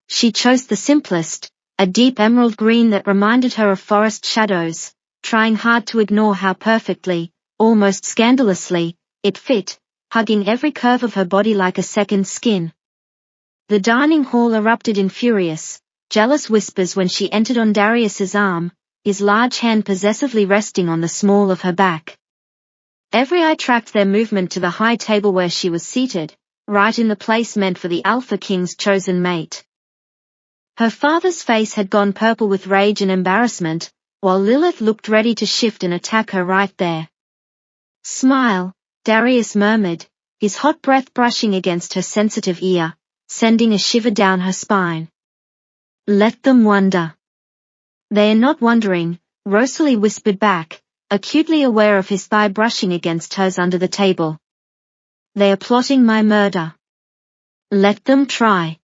She chose the simplest, a deep emerald green that reminded her of forest shadows, trying hard to ignore how perfectly, almost scandalously, it fit, hugging every curve of her body like a second skin. The dining hall erupted in furious, jealous whispers when she entered on Darius's arm, his large hand possessively resting on the small of her back. Every eye tracked their movement to the high table where she was seated, right in the place meant for the Alpha King's chosen mate. Her father's face had gone purple with rage and embarrassment, while Lilith looked ready to shift and attack her right there. Smile, Darius murmured, his hot breath brushing against her sensitive ear, sending a shiver down her spine. Let them wonder. They are not wondering, Rosalie whispered back, acutely aware of his thigh brushing against hers under the table. They are plotting my murder. Let them try.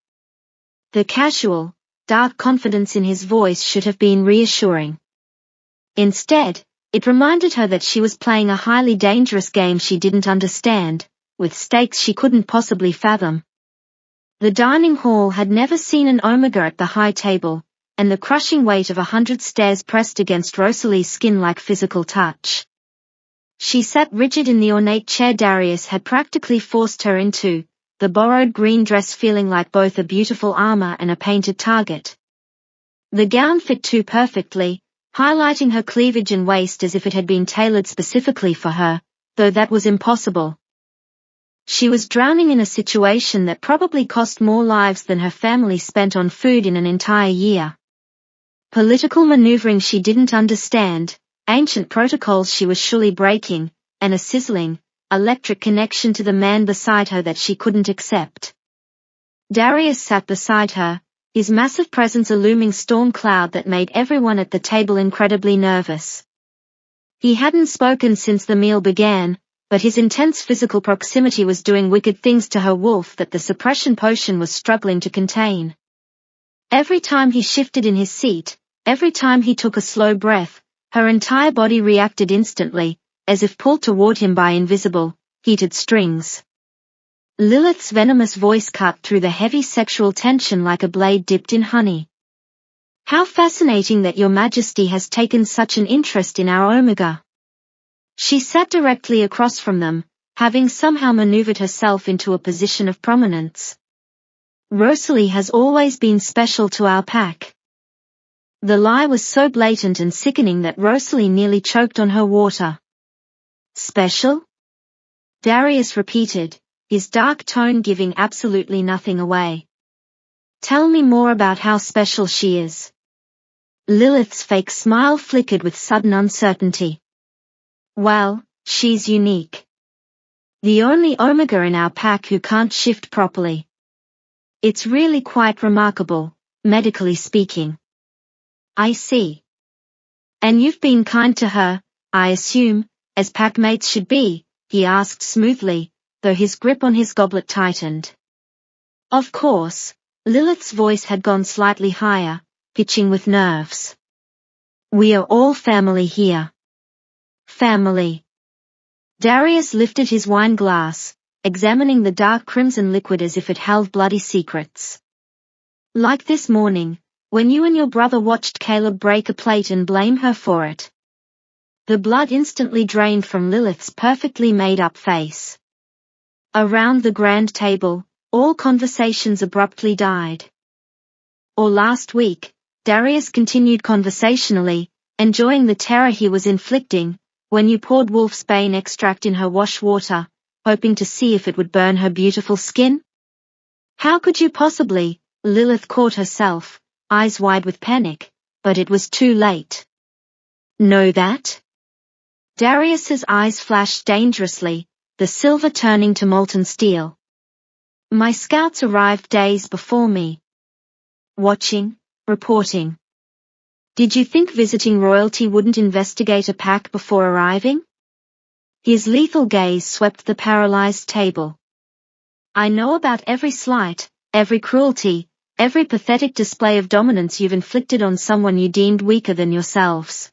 The casual, dark confidence in his voice should have been reassuring. Instead, it reminded her that she was playing a highly dangerous game she didn't understand, with stakes she couldn't possibly fathom. The dining hall had never seen an Omega at the high table, and the crushing weight of 100 stares pressed against Rosalie's skin like physical touch. She sat rigid in the ornate chair Darius had practically forced her into, the borrowed green dress feeling like both a beautiful armor and a painted target. The gown fit too perfectly, highlighting her cleavage and waist as if it had been tailored specifically for her, though that was impossible. She was drowning in a situation that probably cost more lives than her family spent on food in an entire year. Political maneuvering she didn't understand, ancient protocols she was surely breaking, and a sizzling, electric connection to the man beside her that she couldn't accept. Darius sat beside her, his massive presence a looming storm cloud that made everyone at the table incredibly nervous. He hadn't spoken since the meal began, but his intense physical proximity was doing wicked things to her wolf that the suppression potion was struggling to contain. Every time he shifted in his seat, every time he took a slow breath, her entire body reacted instantly, as if pulled toward him by invisible, heated strings. Lilith's venomous voice cut through the heavy sexual tension like a blade dipped in honey. How fascinating that your majesty has taken such an interest in our Omega. She sat directly across from them, having somehow maneuvered herself into a position of prominence. Rosalie has always been special to our pack. The lie was so blatant and sickening that Rosalie nearly choked on her water. Special? Darius repeated, his dark tone giving absolutely nothing away. Tell me more about how special she is. Lilith's fake smile flickered with sudden uncertainty. Well, she's unique. The only Omega in our pack who can't shift properly. It's really quite remarkable, medically speaking. I see. And you've been kind to her, I assume, as packmates should be, he asked smoothly, though his grip on his goblet tightened. Of course, Lilith's voice had gone slightly higher, pitching with nerves. We are all family here. Family. Darius lifted his wine glass, examining the dark crimson liquid as if it held bloody secrets. Like this morning, when you and your brother watched Caleb break a plate and blame her for it. The blood instantly drained from Lilith's perfectly made-up face. Around the grand table, all conversations abruptly died. Or last week, Darius continued conversationally, enjoying the terror he was inflicting, when you poured wolfsbane extract in her wash water, hoping to see if it would burn her beautiful skin? How could you possibly? Lilith caught herself, eyes wide with panic, but it was too late. Know that? Darius's eyes flashed dangerously, the silver turning to molten steel. My scouts arrived days before me. Watching, reporting. Did you think visiting royalty wouldn't investigate a pack before arriving? His lethal gaze swept the paralyzed table. I know about every slight, every cruelty, every pathetic display of dominance you've inflicted on someone you deemed weaker than yourselves.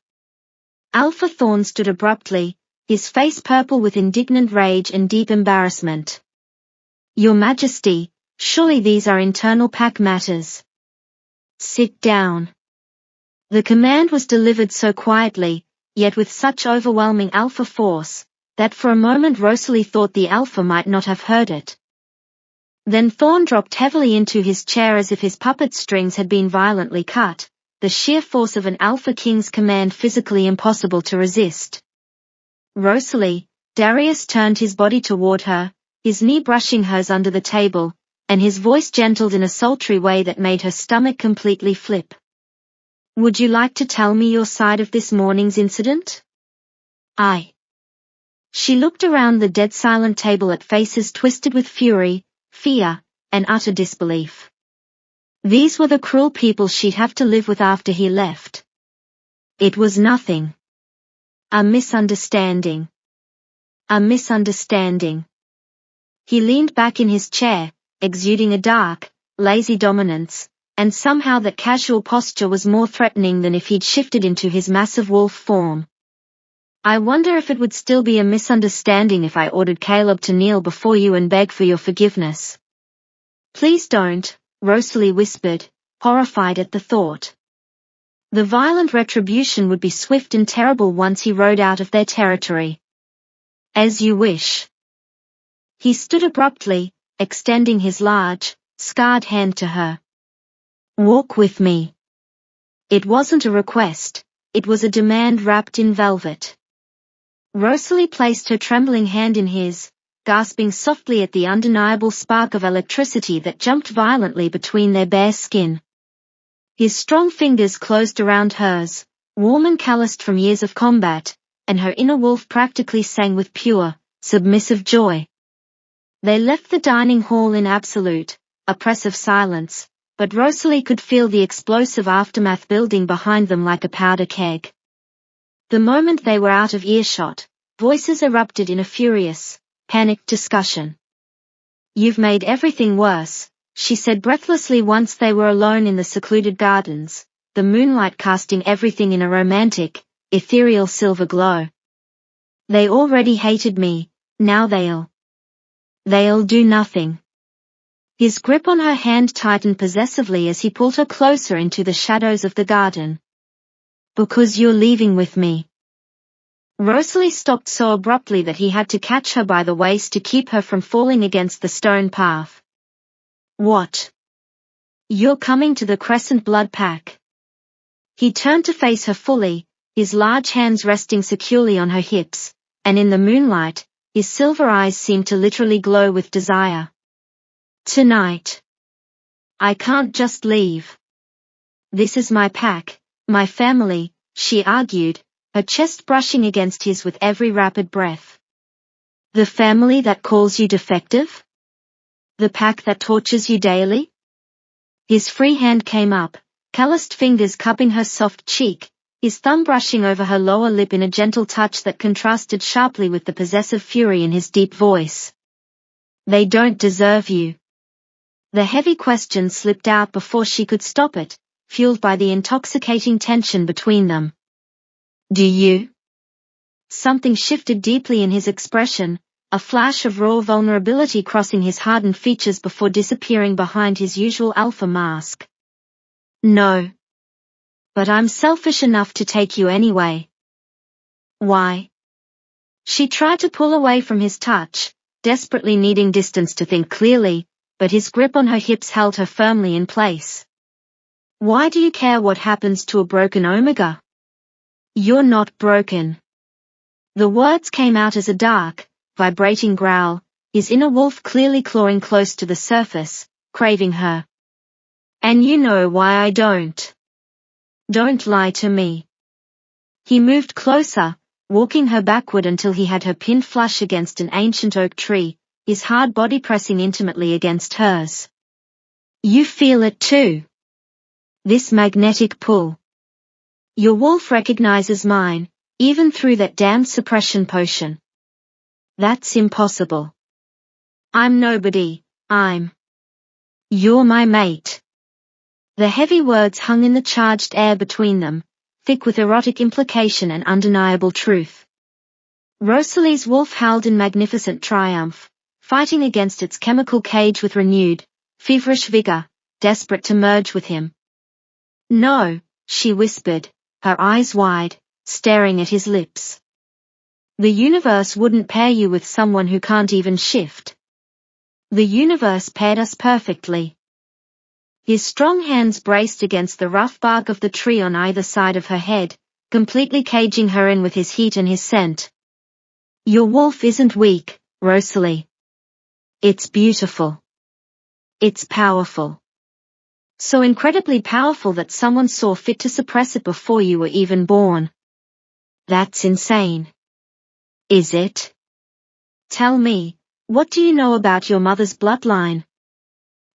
Alpha Thorn stood abruptly, his face purple with indignant rage and deep embarrassment. Your Majesty, surely these are internal pack matters. Sit down. The command was delivered so quietly, yet with such overwhelming alpha force, that for a moment Rosalie thought the alpha might not have heard it. Then Thorn dropped heavily into his chair as if his puppet strings had been violently cut, the sheer force of an alpha king's command physically impossible to resist. Rosalie, Darius turned his body toward her, his knee brushing hers under the table, and his voice gentled in a sultry way that made her stomach completely flip. Would you like to tell me your side of this morning's incident? She looked around the dead silent table at faces twisted with fury, fear, and utter disbelief. These were the cruel people she'd have to live with after he left. It was nothing. A misunderstanding. A misunderstanding. He leaned back in his chair, exuding a dark, lazy dominance, and somehow that casual posture was more threatening than if he'd shifted into his massive wolf form. I wonder if it would still be a misunderstanding if I ordered Caleb to kneel before you and beg for your forgiveness. Please don't, Rosalie whispered, horrified at the thought. The violent retribution would be swift and terrible once he rode out of their territory. As you wish. He stood abruptly, extending his large, scarred hand to her. Walk with me. It wasn't a request, it was a demand wrapped in velvet. Rosalie placed her trembling hand in his, gasping softly at the undeniable spark of electricity that jumped violently between their bare skin. His strong fingers closed around hers, warm and calloused from years of combat, and her inner wolf practically sang with pure, submissive joy. They left the dining hall in absolute, oppressive silence, but Rosalie could feel the explosive aftermath building behind them like a powder keg. The moment they were out of earshot, voices erupted in a furious, panicked discussion. "You've made everything worse," she said breathlessly once they were alone in the secluded gardens, the moonlight casting everything in a romantic, ethereal silver glow. "They already hated me, now they'll do nothing." His grip on her hand tightened possessively as he pulled her closer into the shadows of the garden. "Because you're leaving with me." Rosalie stopped so abruptly that he had to catch her by the waist to keep her from falling against the stone path. "What? You're coming to the Crescent Blood Pack?" He turned to face her fully, his large hands resting securely on her hips, and in the moonlight, his silver eyes seemed to literally glow with desire. "Tonight. I can't just leave. This is my pack, my family," she argued, her chest brushing against his with every rapid breath. "The family that calls you defective? The pack that tortures you daily?" His free hand came up, calloused fingers cupping her soft cheek, his thumb brushing over her lower lip in a gentle touch that contrasted sharply with the possessive fury in his deep voice. "They don't deserve you." The heavy question slipped out before she could stop it, fueled by the intoxicating tension between them. "Do you?" Something shifted deeply in his expression, a flash of raw vulnerability crossing his hardened features before disappearing behind his usual alpha mask. "No. But I'm selfish enough to take you anyway." "Why?" She tried to pull away from his touch, desperately needing distance to think clearly, but his grip on her hips held her firmly in place. "Why do you care what happens to a broken Omega? You're not broken." The words came out as a dark, vibrating growl, his inner wolf clearly clawing close to the surface, craving her. "And you know why I don't. Don't lie to me." He moved closer, walking her backward until he had her pinned flush against an ancient oak tree, his hard body pressing intimately against hers. "You feel it too. This magnetic pull. Your wolf recognizes mine, even through that damned suppression potion." "That's impossible. I'm nobody, You're my mate." The heavy words hung in the charged air between them, thick with erotic implication and undeniable truth. Rosalie's wolf howled in magnificent triumph, fighting against its chemical cage with renewed, feverish vigor, desperate to merge with him. "No," she whispered, her eyes wide, staring at his lips. "The universe wouldn't pair you with someone who can't even shift. The universe paired us perfectly." His strong hands braced against the rough bark of the tree on either side of her head, completely caging her in with his heat and his scent. "Your wolf isn't weak, Rosalie. It's beautiful. It's powerful. So incredibly powerful that someone saw fit to suppress it before you were even born. That's insane. Is it? Tell me, what do you know about your mother's bloodline?"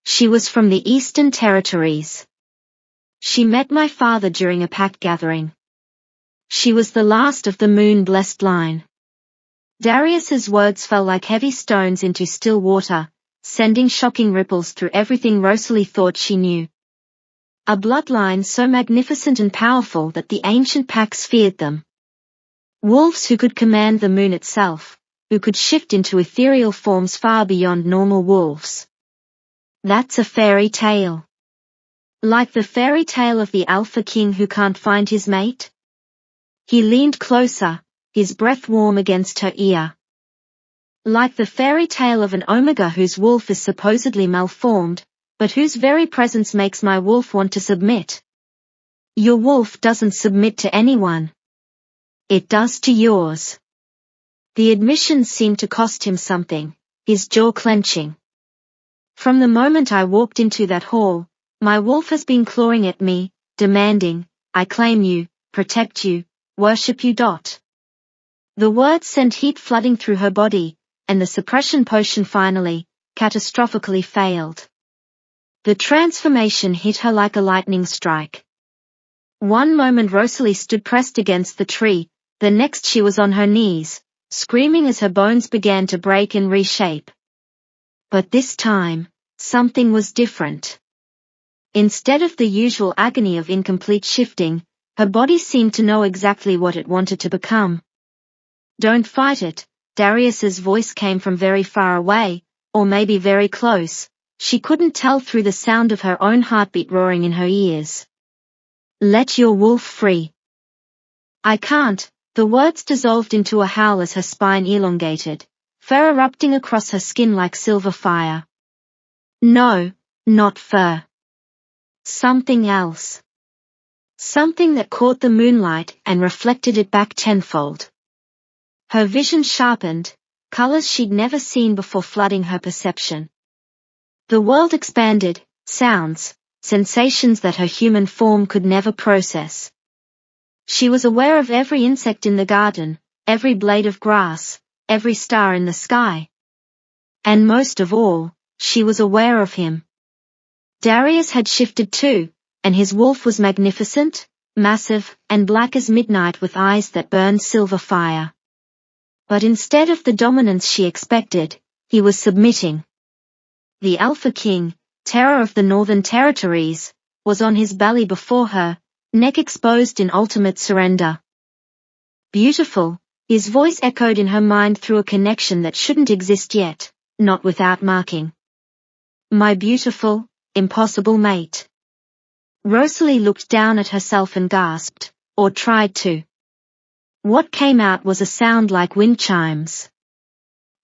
"She was from the Eastern Territories. She met my father during a pack gathering. She was the last of the moon-blessed line." Darius's words fell like heavy stones into still water, sending shocking ripples through everything Rosalie thought she knew. A bloodline so magnificent and powerful that the ancient packs feared them. Wolves who could command the moon itself, who could shift into ethereal forms far beyond normal wolves. That's a fairy tale. Like the fairy tale of the Alpha King who can't find his mate? He leaned closer, his breath warm against her ear. Like the fairy tale of an omega whose wolf is supposedly malformed, but whose very presence makes my wolf want to submit. Your wolf doesn't submit to anyone. It does to yours. The admission seemed to cost him something, his jaw clenching. From the moment I walked into that hall, my wolf has been clawing at me, demanding, I claim you, protect you, worship you. The words sent heat flooding through her body, and the suppression potion finally, catastrophically failed. The transformation hit her like a lightning strike. One moment Rosalie stood pressed against the tree, the next she was on her knees, screaming as her bones began to break and reshape. But this time, something was different. Instead of the usual agony of incomplete shifting, her body seemed to know exactly what it wanted to become. Don't fight it, Darius's voice came from very far away, or maybe very close. She couldn't tell through the sound of her own heartbeat roaring in her ears. Let your wolf free. I can't, the words dissolved into a howl as her spine elongated, fur erupting across her skin like silver fire. No, not fur. Something else. Something that caught the moonlight and reflected it back tenfold. Her vision sharpened, colors she'd never seen before flooding her perception. The world expanded, sounds, sensations that her human form could never process. She was aware of every insect in the garden, every blade of grass, every star in the sky. And most of all, she was aware of him. Darius had shifted too, and his wolf was magnificent, massive, and black as midnight with eyes that burned silver fire. But instead of the dominance she expected, he was submitting. The Alpha King, terror of the Northern Territories, was on his belly before her, neck exposed in ultimate surrender. Beautiful, his voice echoed in her mind through a connection that shouldn't exist yet, not without marking. My beautiful, impossible mate. Rosalie looked down at herself and gasped, or tried to. What came out was a sound like wind chimes.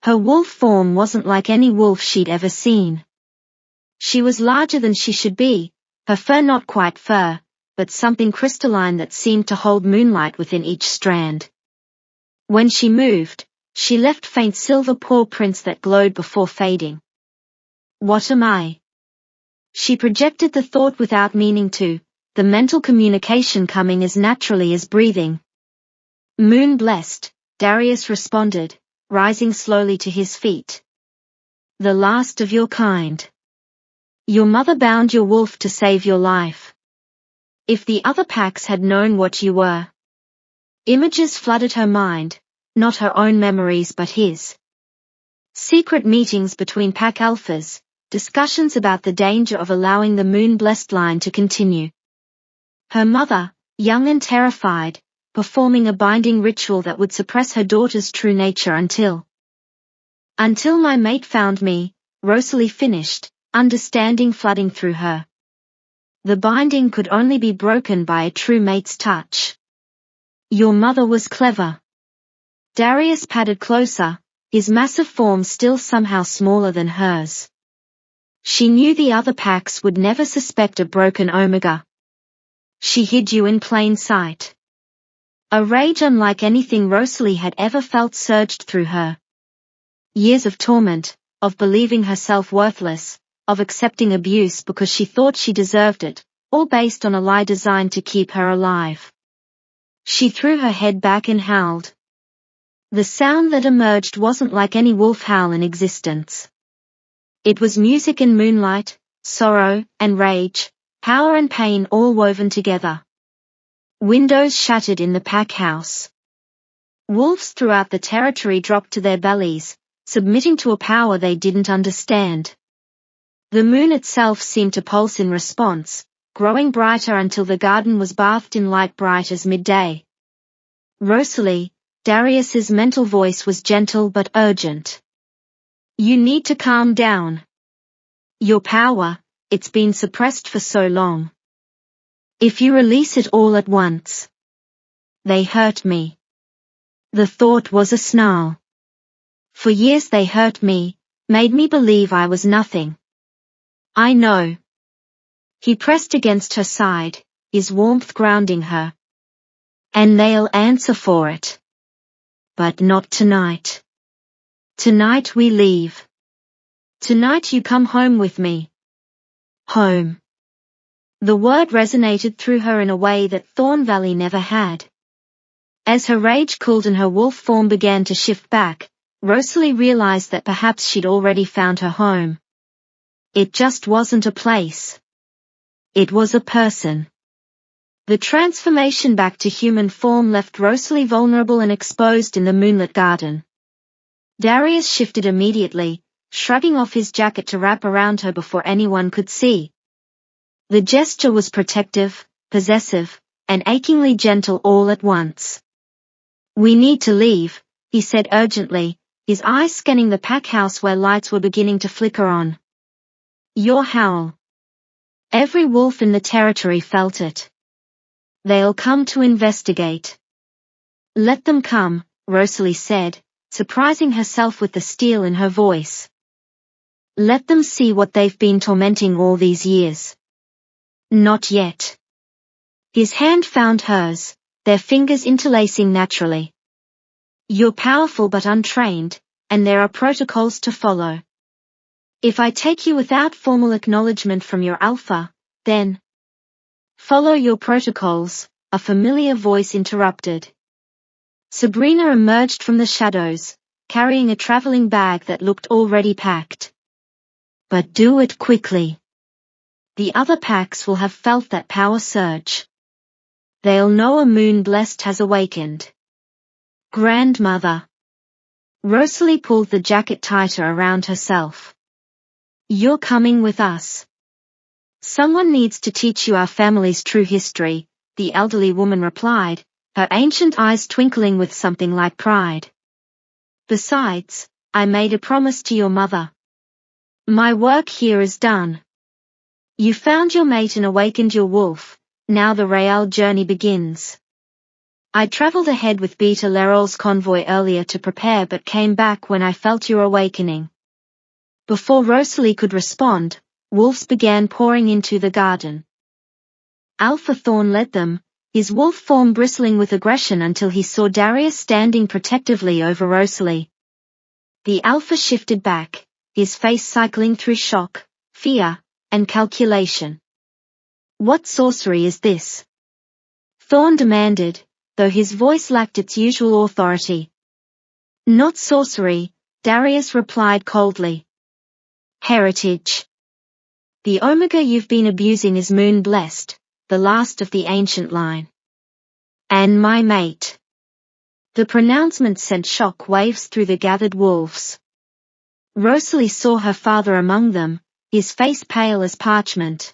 Her wolf form wasn't like any wolf she'd ever seen. She was larger than she should be, her fur not quite fur, but something crystalline that seemed to hold moonlight within each strand. When she moved, she left faint silver paw prints that glowed before fading. What am I? She projected the thought without meaning to, the mental communication coming as naturally as breathing. Moon-blessed, Darius responded, rising slowly to his feet. The last of your kind. Your mother bound your wolf to save your life. If the other packs had known what you were. Images flooded her mind, not her own memories but his. Secret meetings between pack alphas, discussions about the danger of allowing the moon-blessed line to continue. Her mother, young and terrified, performing a binding ritual that would suppress her daughter's true nature until my mate found me, Rosalie finished, understanding flooding through her. The binding could only be broken by a true mate's touch. Your mother was clever. Darius padded closer, his massive form still somehow smaller than hers. She knew the other packs would never suspect a broken omega. She hid you in plain sight. A rage unlike anything Rosalie had ever felt surged through her. Years of torment, of believing herself worthless, of accepting abuse because she thought she deserved it, all based on a lie designed to keep her alive. She threw her head back and howled. The sound that emerged wasn't like any wolf howl in existence. It was music and moonlight, sorrow and rage, power and pain all woven together. Windows shattered in the pack house. Wolves throughout the territory dropped to their bellies, submitting to a power they didn't understand. The moon itself seemed to pulse in response, growing brighter until the garden was bathed in light bright as midday. Rosalie, Darius's mental voice was gentle but urgent. You need to calm down. Your power, it's been suppressed for so long. If you release it all at once. They hurt me. The thought was a snarl. For years they hurt me, made me believe I was nothing. I know. He pressed against her side, his warmth grounding her. And they'll answer for it. But not tonight. Tonight we leave. Tonight you come home with me. Home. The word resonated through her in a way that Thorn Valley never had. As her rage cooled and her wolf form began to shift back, Rosalie realized that perhaps she'd already found her home. It just wasn't a place. It was a person. The transformation back to human form left Rosalie vulnerable and exposed in the moonlit garden. Darius shifted immediately, shrugging off his jacket to wrap around her before anyone could see. The gesture was protective, possessive, and achingly gentle all at once. We need to leave, he said urgently, his eyes scanning the pack house where lights were beginning to flicker on. Your howl. Every wolf in the territory felt it. They'll come to investigate. Let them come, Rosalie said, surprising herself with the steel in her voice. Let them see what they've been tormenting all these years. Not yet. His hand found hers, their fingers interlacing naturally. You're powerful but untrained, and there are protocols to follow. If I take you without formal acknowledgement from your alpha, then follow your protocols, a familiar voice interrupted. Sabrina emerged from the shadows, carrying a traveling bag that looked already packed. But do it quickly. The other packs will have felt that power surge. They'll know a moon blessed has awakened. Grandmother. Rosalie pulled the jacket tighter around herself. You're coming with us. Someone needs to teach you our family's true history, the elderly woman replied, her ancient eyes twinkling with something like pride. Besides, I made a promise to your mother. My work here is done. You found your mate and awakened your wolf, now the real journey begins. I traveled ahead with Beta Lerol's convoy earlier to prepare but came back when I felt your awakening. Before Rosalie could respond, wolves began pouring into the garden. Alpha Thorn led them, his wolf form bristling with aggression until he saw Darius standing protectively over Rosalie. The alpha shifted back, his face cycling through shock, fear, and calculation. What sorcery is this? Thorn demanded, though his voice lacked its usual authority. Not sorcery, Darius replied coldly. Heritage. The Omega you've been abusing is moon-blessed, the last of the ancient line. And my mate. The pronouncement sent shock waves through the gathered wolves. Rosalie saw her father among them, his face pale as parchment.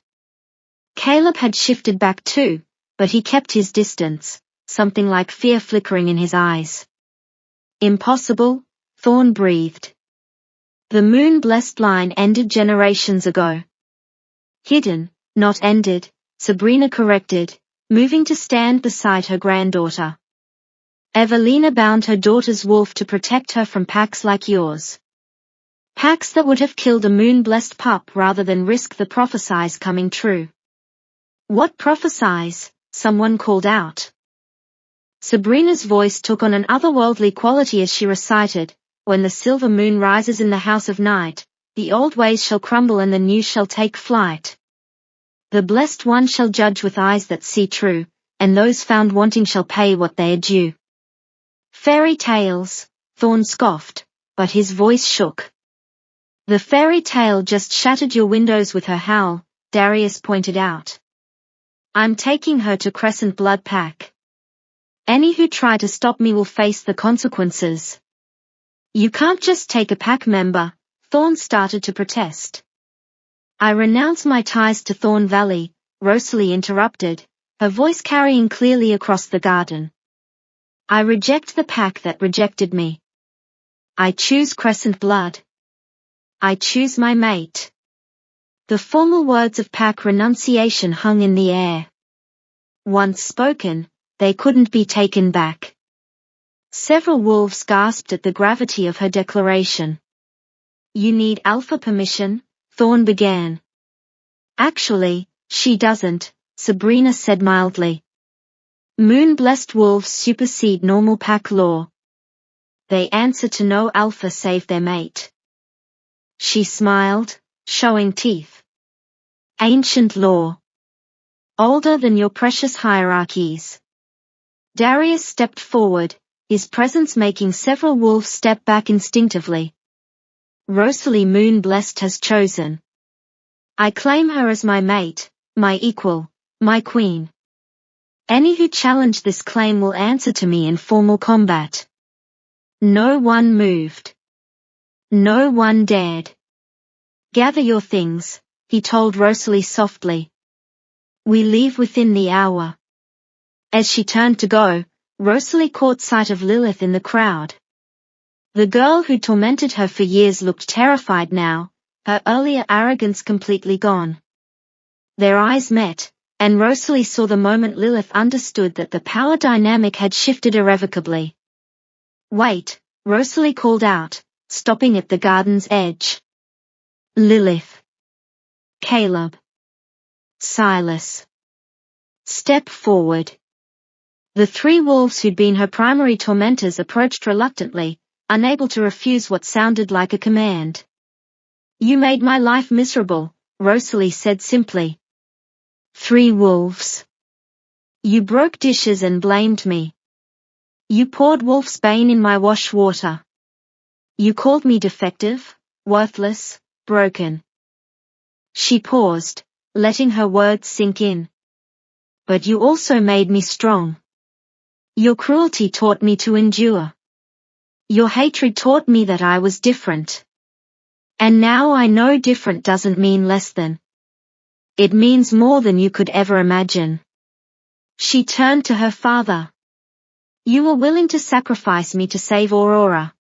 Caleb had shifted back too, but he kept his distance, something like fear flickering in his eyes. Impossible, Thorn breathed. The moon-blessed line ended generations ago. Hidden, not ended, Sabrina corrected, moving to stand beside her granddaughter. Evelina bound her daughter's wolf to protect her from packs like yours. Packs that would have killed a moon-blessed pup rather than risk the prophecies coming true. What prophecies? Someone called out. Sabrina's voice took on an otherworldly quality as she recited, when the silver moon rises in the house of night, the old ways shall crumble and the new shall take flight. The blessed one shall judge with eyes that see true, and those found wanting shall pay what they are due. Fairy tales, Thorn scoffed, but his voice shook. The fairy tale just shattered your windows with her howl, Darius pointed out. I'm taking her to Crescent Blood Pack. Any who try to stop me will face the consequences. You can't just take a pack member, Thorn started to protest. I renounce my ties to Thorn Valley, Rosalie interrupted, her voice carrying clearly across the garden. I reject the pack that rejected me. I choose Crescent Blood. I choose my mate. The formal words of pack renunciation hung in the air. Once spoken, they couldn't be taken back. Several wolves gasped at the gravity of her declaration. You need alpha permission, Thorn began. Actually, she doesn't, Sabrina said mildly. Moon-blessed wolves supersede normal pack law. They answer to no alpha save their mate. She smiled, showing teeth. Ancient law. Older than your precious hierarchies. Darius stepped forward, his presence making several wolves step back instinctively. Rosalie Moon-blessed has chosen. I claim her as my mate, my equal, my queen. Any who challenge this claim will answer to me in formal combat. No one moved. No one dared. Gather your things, he told Rosalie softly. We leave within the hour. As she turned to go, Rosalie caught sight of Lilith in the crowd. The girl who tormented her for years looked terrified now, her earlier arrogance completely gone. Their eyes met, and Rosalie saw the moment Lilith understood that the power dynamic had shifted irrevocably. Wait, Rosalie called out, stopping at the garden's edge. Lilith. Caleb. Silas. Step forward. The three wolves who'd been her primary tormentors approached reluctantly, unable to refuse what sounded like a command. You made my life miserable, Rosalie said simply. Three wolves. You broke dishes and blamed me. You poured wolf's bane in my wash water. You called me defective, worthless, broken. She paused, letting her words sink in. But you also made me strong. Your cruelty taught me to endure. Your hatred taught me that I was different. And now I know different doesn't mean less than. It means more than you could ever imagine. She turned to her father. You were willing to sacrifice me to save Aurora.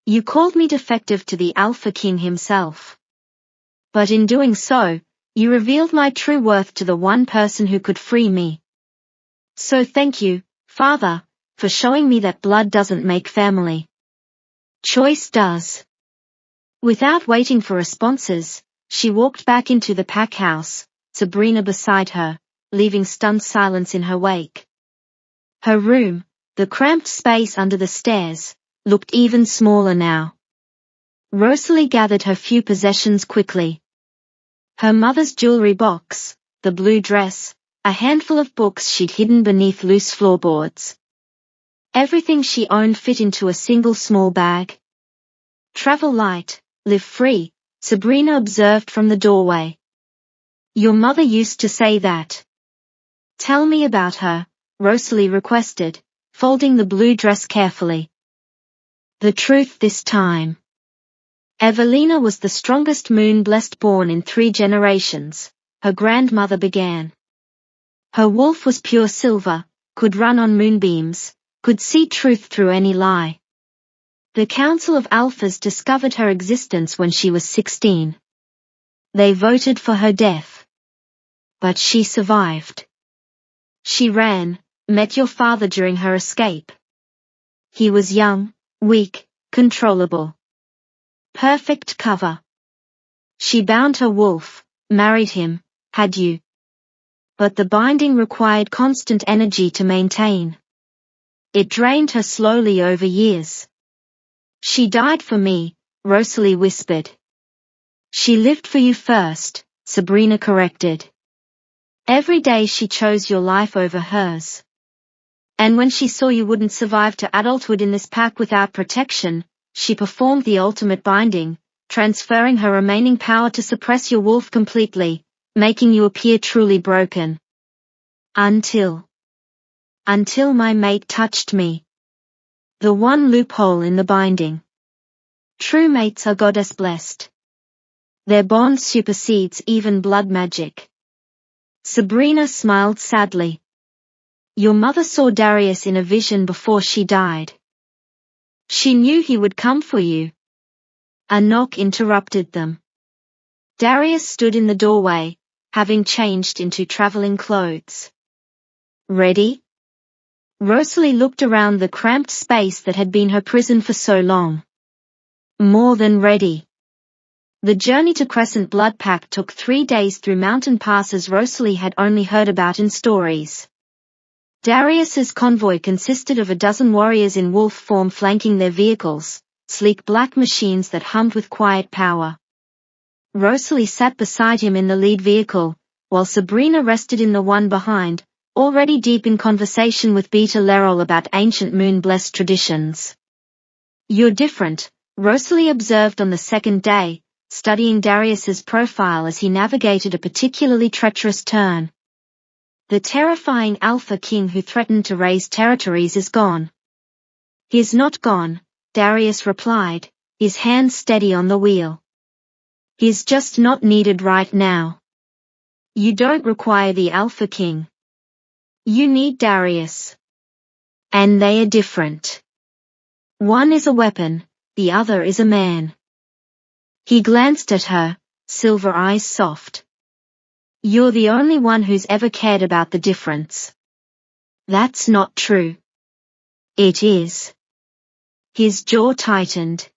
You called me defective to the Alpha King himself. But in doing so, you revealed my true worth to the one person who could free me. So thank you, Father, for showing me that blood doesn't make family. Choice does. Without waiting for responses, she walked back into the pack house, Sabrina beside her, leaving stunned silence in her wake. Her room, the cramped space under the stairs, looked even smaller now. Rosalie gathered her few possessions quickly. Her mother's jewelry box, the blue dress, a handful of books she'd hidden beneath loose floorboards. Everything she owned fit into a single small bag. Travel light, live free, Sabrina observed from the doorway. Your mother used to say that. Tell me about her, Rosalie requested, folding the blue dress carefully. The truth this time. Evelina was the strongest moon-blessed born in 3 generations, her grandmother began. Her wolf was pure silver, could run on moonbeams, could see truth through any lie. The Council of Alphas discovered her existence when she was 16. They voted for her death. But she survived. She ran, met your father during her escape. He was young, weak, controllable. Perfect cover. She bound her wolf, married him, had you. But the binding required constant energy to maintain. It drained her slowly over years. She died for me, Rosalie whispered. She lived for you first, Sabrina corrected. Every day she chose your life over hers. And when she saw you wouldn't survive to adulthood in this pack without protection, she performed the ultimate binding, transferring her remaining power to suppress your wolf completely, making you appear truly broken. Until my mate touched me. The one loophole in the binding. True mates are goddess blessed. Their bond supersedes even blood magic. Sabrina smiled sadly. Your mother saw Darius in a vision before she died. She knew he would come for you. A knock interrupted them. Darius stood in the doorway, having changed into traveling clothes. Ready? Rosalie looked around the cramped space that had been her prison for so long. More than ready. The journey to Crescent Blood Pack took 3 days through mountain passes Rosalie had only heard about in stories. Darius's convoy consisted of a dozen warriors in wolf form flanking their vehicles, sleek black machines that hummed with quiet power. Rosalie sat beside him in the lead vehicle, while Sabrina rested in the one behind, already deep in conversation with Beta Lerol about ancient moon-blessed traditions. "You're different," Rosalie observed on the second day, studying Darius's profile as he navigated a particularly treacherous turn. "The terrifying Alpha King who threatened to raise territories is gone." "He's not gone," Darius replied, his hand steady on the wheel. "He's just not needed right now. You don't require the Alpha King. You need Darius. And they are different. One is a weapon, the other is a man." He glanced at her, silver eyes soft. "You're the only one who's ever cared about the difference." "That's not true." "It is." His jaw tightened.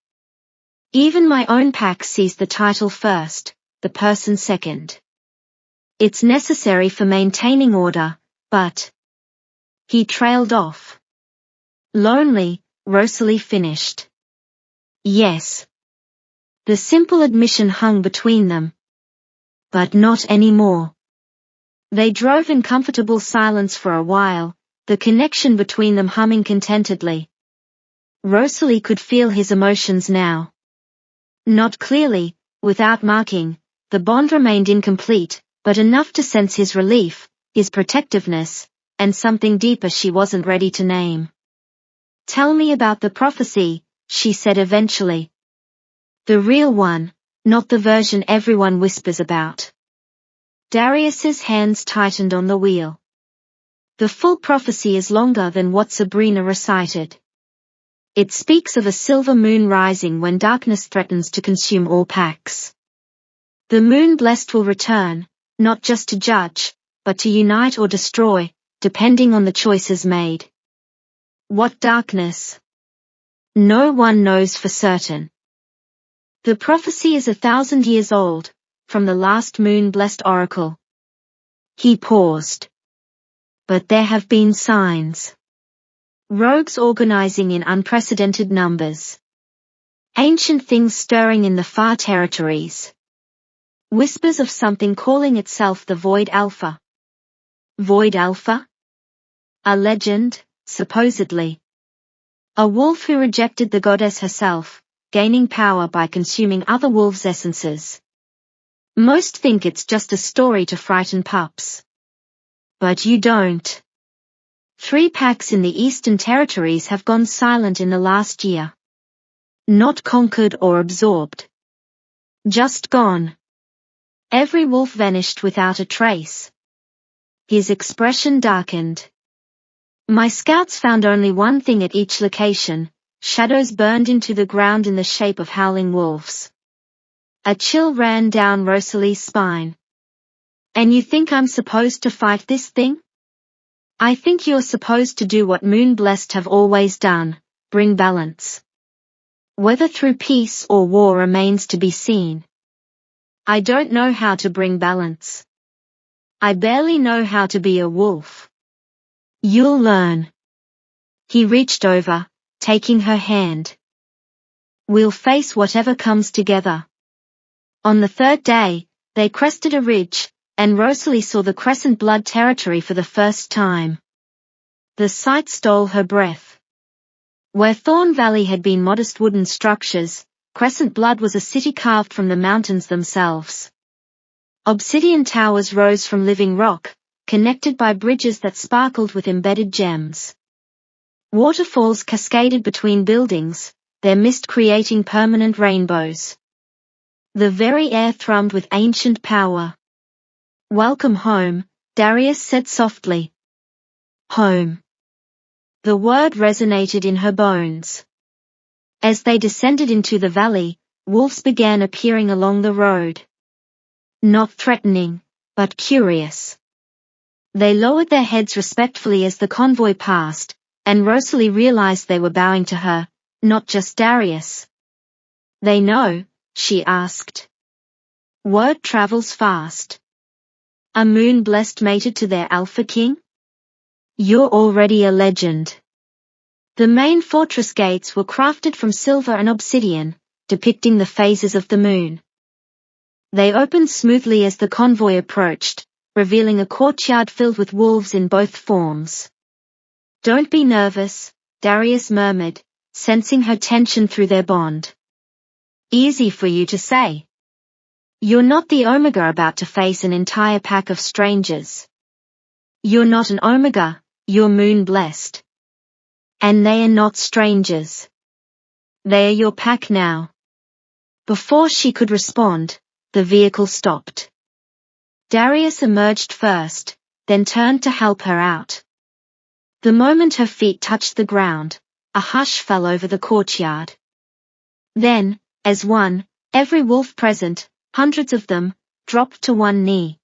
"Even my own pack sees the title first, the person second. It's necessary for maintaining order, but..." He trailed off. "Lonely," Rosalie finished. "Yes." The simple admission hung between them. But not anymore. They drove in comfortable silence for a while, the connection between them humming contentedly. Rosalie could feel his emotions now. Not clearly, without marking, the bond remained incomplete, but enough to sense his relief, his protectiveness, and something deeper she wasn't ready to name. "Tell me about the prophecy," she said eventually. "The real one, not the version everyone whispers about." Darius's hands tightened on the wheel. "The full prophecy is longer than what Sabrina recited. It speaks of a silver moon rising when darkness threatens to consume all packs. The moon-blessed will return, not just to judge, but to unite or destroy, depending on the choices made." "What darkness?" "No one knows for certain. The prophecy is 1,000 years old, from the last moon-blessed oracle." He paused. "But there have been signs. Rogues organizing in unprecedented numbers. Ancient things stirring in the far territories. Whispers of something calling itself the Void Alpha." Void Alpha? A legend, supposedly. A wolf who rejected the goddess herself, gaining power by consuming other wolves' essences. Most think it's just a story to frighten pups. But you don't. 3 packs in the Eastern Territories have gone silent in the last year. Not conquered or absorbed. Just gone. Every wolf vanished without a trace. His expression darkened. "My scouts found only one thing at each location, shadows burned into the ground in the shape of howling wolves." A chill ran down Rosalie's spine. "And you think I'm supposed to fight this thing?" "I think you're supposed to do what Moon-Blessed have always done, bring balance. Whether through peace or war remains to be seen. I don't know how to bring balance. I barely know how to be a wolf." "You'll learn." He reached over, taking her hand. "We'll face whatever comes together." On the 3rd day, they crested a ridge, and Rosalie saw the Crescent Blood territory for the first time. The sight stole her breath. Where Thorn Valley had been modest wooden structures, Crescent Blood was a city carved from the mountains themselves. Obsidian towers rose from living rock, connected by bridges that sparkled with embedded gems. Waterfalls cascaded between buildings, their mist creating permanent rainbows. The very air thrummed with ancient power. "Welcome home," Darius said softly. "Home." The word resonated in her bones. As they descended into the valley, wolves began appearing along the road. Not threatening, but curious. They lowered their heads respectfully as the convoy passed, and Rosalie realized they were bowing to her, not just Darius. "They know?" she asked. "Word travels fast. A moon-blessed mated to their Alpha King? You're already a legend." The main fortress gates were crafted from silver and obsidian, depicting the phases of the moon. They opened smoothly as the convoy approached, revealing a courtyard filled with wolves in both forms. "Don't be nervous," Darius murmured, sensing her tension through their bond. "Easy for you to say. You're not the Omega about to face an entire pack of strangers. You're not an Omega, you're moon-blessed. And they are not strangers. They are your pack now." Before she could respond, the vehicle stopped. Darius emerged first, then turned to help her out. The moment her feet touched the ground, a hush fell over the courtyard. Then, as one, every wolf present, hundreds of them, dropped to one knee.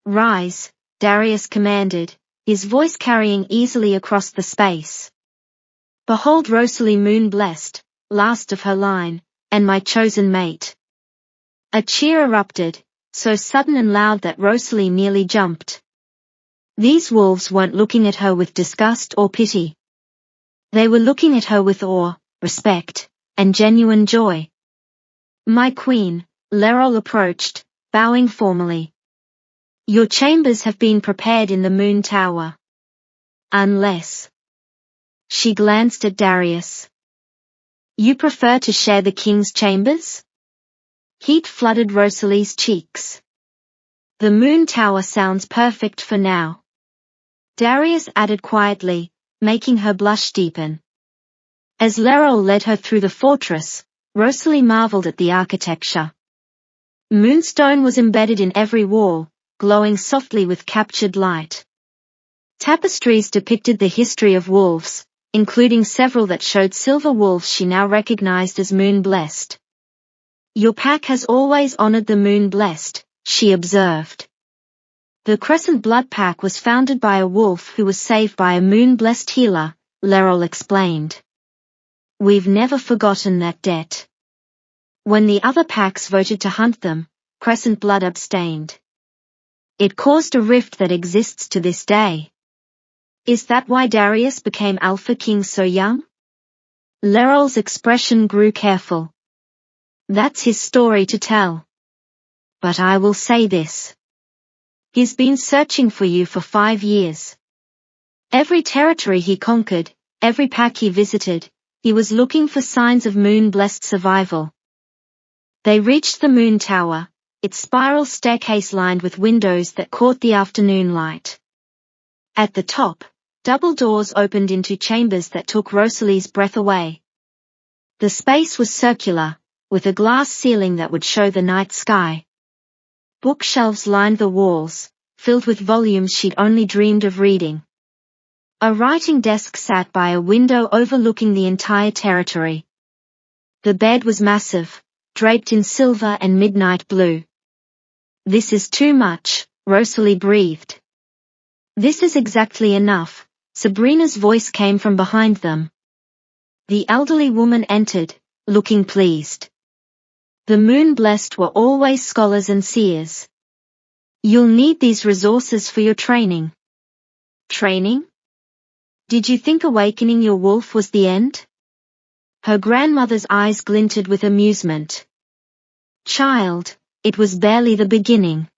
"Rise," Darius commanded, his voice carrying easily across the space. "Behold Rosalie moon-blessed, last of her line, and my chosen mate." A cheer erupted, so sudden and loud that Rosalie nearly jumped. These wolves weren't looking at her with disgust or pity. They were looking at her with awe, respect, and genuine joy. "My queen," Lerol approached, bowing formally. "Your chambers have been prepared in the Moon Tower. Unless..." She glanced at Darius. "You prefer to share the king's chambers?" Heat flooded Rosalie's cheeks. "The Moon Tower sounds perfect for now," Darius added quietly, making her blush deepen. As Lerol led her through the fortress, Rosalie marveled at the architecture. Moonstone was embedded in every wall, glowing softly with captured light. Tapestries depicted the history of wolves, including several that showed silver wolves she now recognized as moon-blessed. "Your pack has always honored the moon-blessed," she observed. "The Crescent Blood Pack was founded by a wolf who was saved by a moon-blessed healer," Lerol explained. "We've never forgotten that debt." When the other packs voted to hunt them, Crescent Blood abstained. It caused a rift that exists to this day. "Is that why Darius became Alpha King so young?" Lerol's expression grew careful. "That's his story to tell. But I will say this. He's been searching for you for 5 years. Every territory he conquered, every pack he visited, he was looking for signs of moon-blessed survival." They reached the Moon Tower, its spiral staircase lined with windows that caught the afternoon light. At the top, double doors opened into chambers that took Rosalie's breath away. The space was circular, with a glass ceiling that would show the night sky. Bookshelves lined the walls, filled with volumes she'd only dreamed of reading. A writing desk sat by a window overlooking the entire territory. The bed was massive, draped in silver and midnight blue. "This is too much," Rosalie breathed. "This is exactly enough," Sabrina's voice came from behind them. The elderly woman entered, looking pleased. "The moon-blessed were always scholars and seers. You'll need these resources for your training." "Training? Did you think awakening your wolf was the end?" Her grandmother's eyes glinted with amusement. "Child, it was barely the beginning.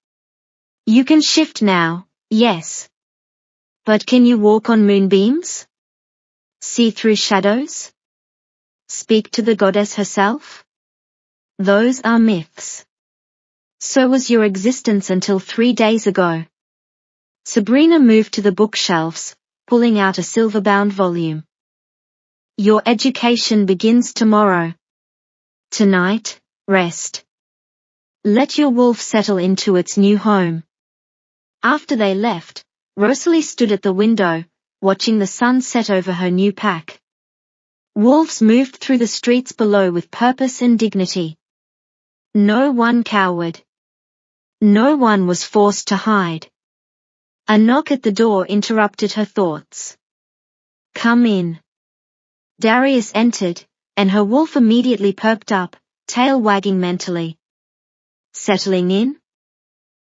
You can shift now, yes. But can you walk on moonbeams? See through shadows? Speak to the goddess herself? Those are myths. So was your existence until 3 days ago." Sabrina moved to the bookshelves, pulling out a silver-bound volume. "Your education begins tomorrow. Tonight, rest. Let your wolf settle into its new home." After they left, Rosalie stood at the window, watching the sun set over her new pack. Wolves moved through the streets below with purpose and dignity. No one cowered. No one was forced to hide. A knock at the door interrupted her thoughts. "Come in." Darius entered, and her wolf immediately perked up, tail wagging mentally. "Settling in?"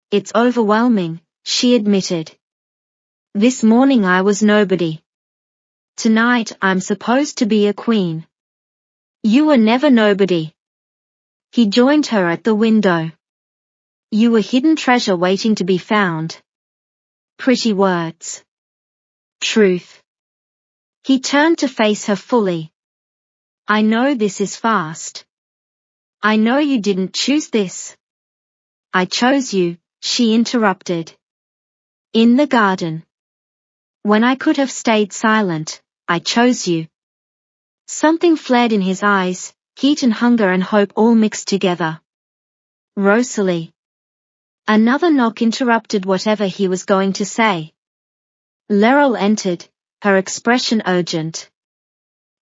"It's overwhelming," she admitted. "This morning I was nobody. Tonight I'm supposed to be a queen." "You were never nobody." He joined her at the window. "You were hidden treasure waiting to be found." Pretty words. Truth. He turned to face her fully. "I know this is fast. I know you didn't choose this." "I chose you," she interrupted. "In the garden. When I could have stayed silent, I chose you." Something flared in his eyes, heat and hunger and hope all mixed together. "Rosalie." Another knock interrupted whatever he was going to say. Leril entered, her expression urgent.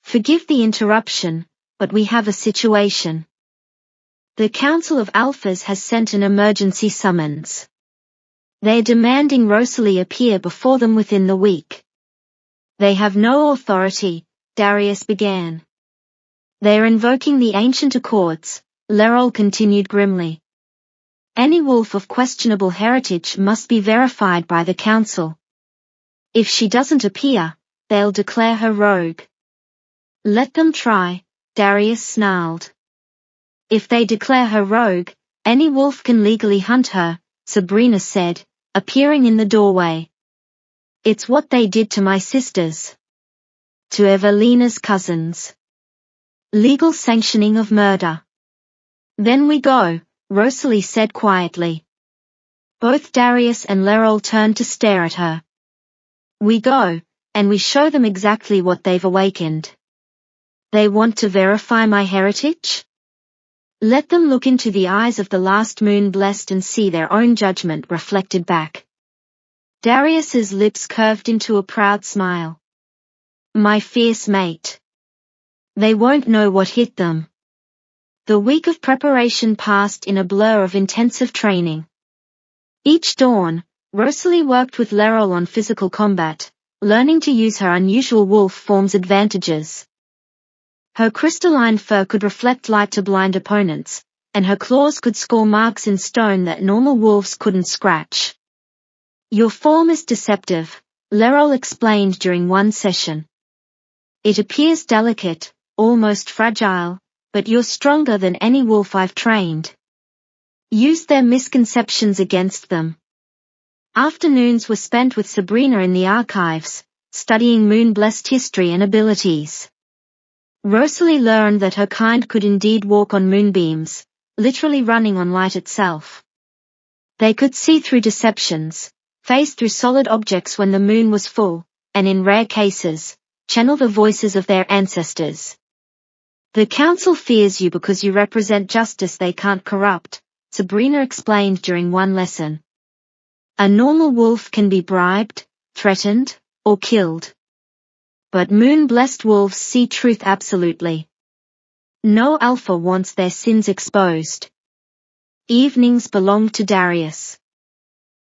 "Forgive the interruption, but we have a situation. The Council of Alphas has sent an emergency summons. They're demanding Rosalie appear before them within the week." "They have no authority," Darius began. "They're invoking the ancient accords," Leril continued grimly. "Any wolf of questionable heritage must be verified by the Council. If she doesn't appear, they'll declare her rogue." "Let them try," Darius snarled. "If they declare her rogue, any wolf can legally hunt her," Sabrina said, appearing in the doorway. "It's what they did to my sisters. To Evelina's cousins. Legal sanctioning of murder." "Then we go," Rosalie said quietly. Both Darius and Leril turned to stare at her. "We go, and we show them exactly what they've awakened." "They want to verify my heritage?" "Let them look into the eyes of the last moon blessed and see their own judgment reflected back." Darius's lips curved into a proud smile. "My fierce mate. They won't know what hit them." The week of preparation passed in a blur of intensive training. Each dawn, Rosalie worked with Leril on physical combat, learning to use her unusual wolf form's advantages. Her crystalline fur could reflect light to blind opponents, and her claws could score marks in stone that normal wolves couldn't scratch. "Your form is deceptive," Leril explained during one session. "It appears delicate, almost fragile, but you're stronger than any wolf I've trained." Use their misconceptions against them. Afternoons were spent with Sabrina in the archives, studying moon-blessed history and abilities. Rosalie learned that her kind could indeed walk on moonbeams, literally running on light itself. They could see through deceptions, phase through solid objects when the moon was full, and in rare cases, channel the voices of their ancestors. "The Council fears you because you represent justice they can't corrupt," Sabrina explained during one lesson. "A normal wolf can be bribed, threatened, or killed. But moon-blessed wolves see truth absolutely. No alpha wants their sins exposed." Evenings belonged to Darius.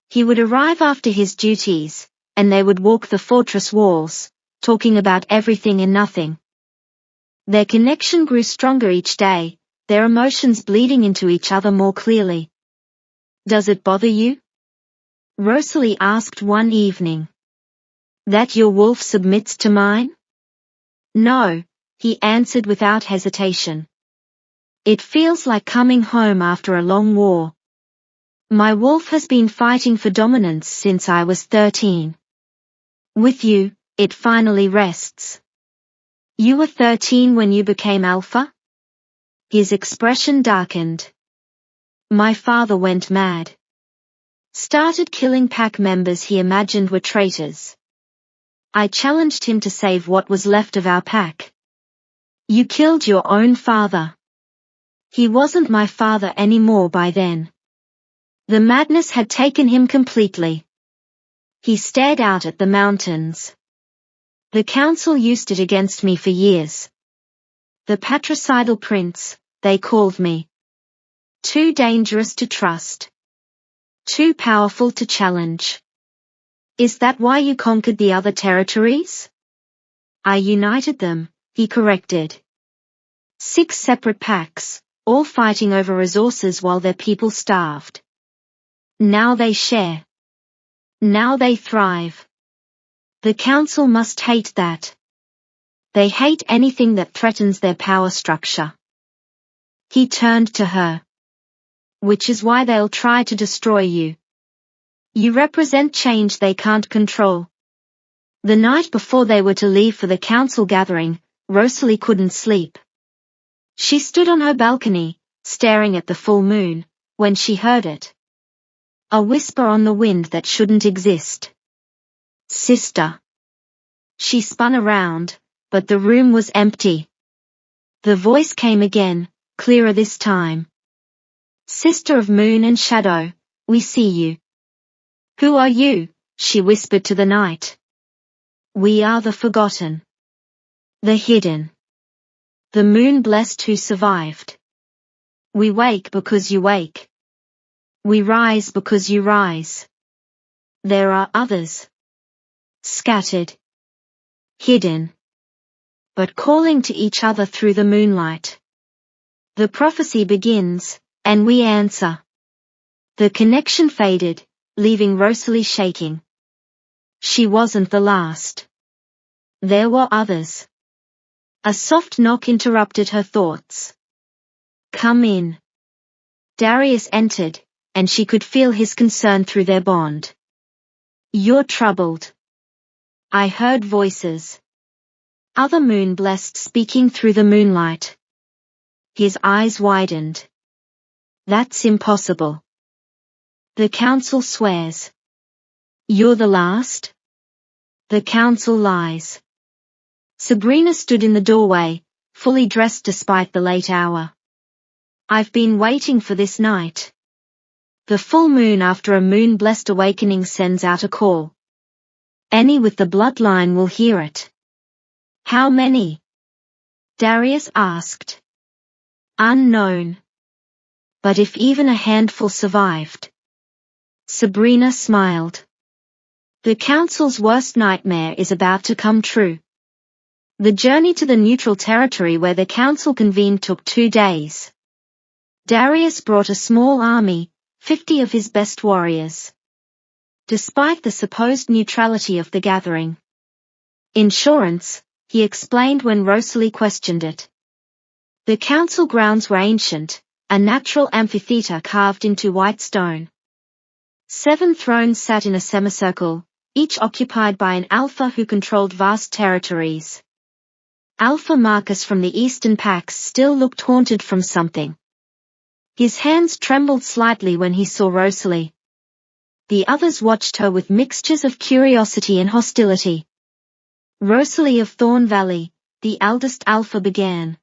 He would arrive after his duties, and they would walk the fortress walls, talking about everything and nothing. Their connection grew stronger each day, their emotions bleeding into each other more clearly. "Does it bother you?" Rosalie asked one evening. "That your wolf submits to mine?" "No," he answered without hesitation. "It feels like coming home after a long war. My wolf has been fighting for dominance since I was 13. With you, it finally rests." "You were 13 when you became alpha?" His expression darkened. "My father went mad. Started killing pack members he imagined were traitors. I challenged him to save what was left of our pack." "You killed your own father." "He wasn't my father anymore by then. The madness had taken him completely." He stared out at the mountains. "The Council used it against me for years. The patricidal prince, they called me. Too dangerous to trust. Too powerful to challenge. Is that why you conquered the other territories? I united them, he corrected. 6 separate packs, all fighting over resources while their people starved. Now they share. Now they thrive. The council must hate that. They hate anything that threatens their power structure. He turned to her. Which is why they'll try to destroy you. You represent change they can't control. The night before they were to leave for the council gathering, Rosalie couldn't sleep. She stood on her balcony, staring at the full moon, when she heard it. A whisper on the wind that shouldn't exist. Sister. She spun around, but the room was empty. The voice came again, clearer this time. Sister of moon and shadow, we see you. Who are you? She whispered to the night. We are the forgotten. The hidden. The moon-blessed who survived. We wake because you wake. We rise because you rise. There are others. Scattered. Hidden. But calling to each other through the moonlight. The prophecy begins, and we answer. The connection faded, leaving Rosalie shaking. She wasn't the last. There were others. A soft knock interrupted her thoughts. Come in. Darius entered, and she could feel his concern through their bond. You're troubled. I heard voices. Other moon-blessed speaking through the moonlight. His eyes widened. That's impossible. The council swears. You're the last? The council lies. Sabrina stood in the doorway, fully dressed despite the late hour. I've been waiting for this night. The full moon after a moon-blessed awakening sends out a call. Any with the bloodline will hear it. How many? Darius asked. Unknown. But if even a handful survived. Sabrina smiled. The council's worst nightmare is about to come true. The journey to the neutral territory where the council convened took 2 days. Darius brought a small army, 50 of his best warriors. Despite the supposed neutrality of the gathering. Insurance, he explained when Rosalie questioned it. The council grounds were ancient, a natural amphitheater carved into white stone. 7 thrones sat in a semicircle, each occupied by an alpha who controlled vast territories. Alpha Marcus from the Eastern Pax still looked haunted from something. His hands trembled slightly when he saw Rosalie. The others watched her with mixtures of curiosity and hostility. Rosalie of Thorn Valley, the eldest alpha began.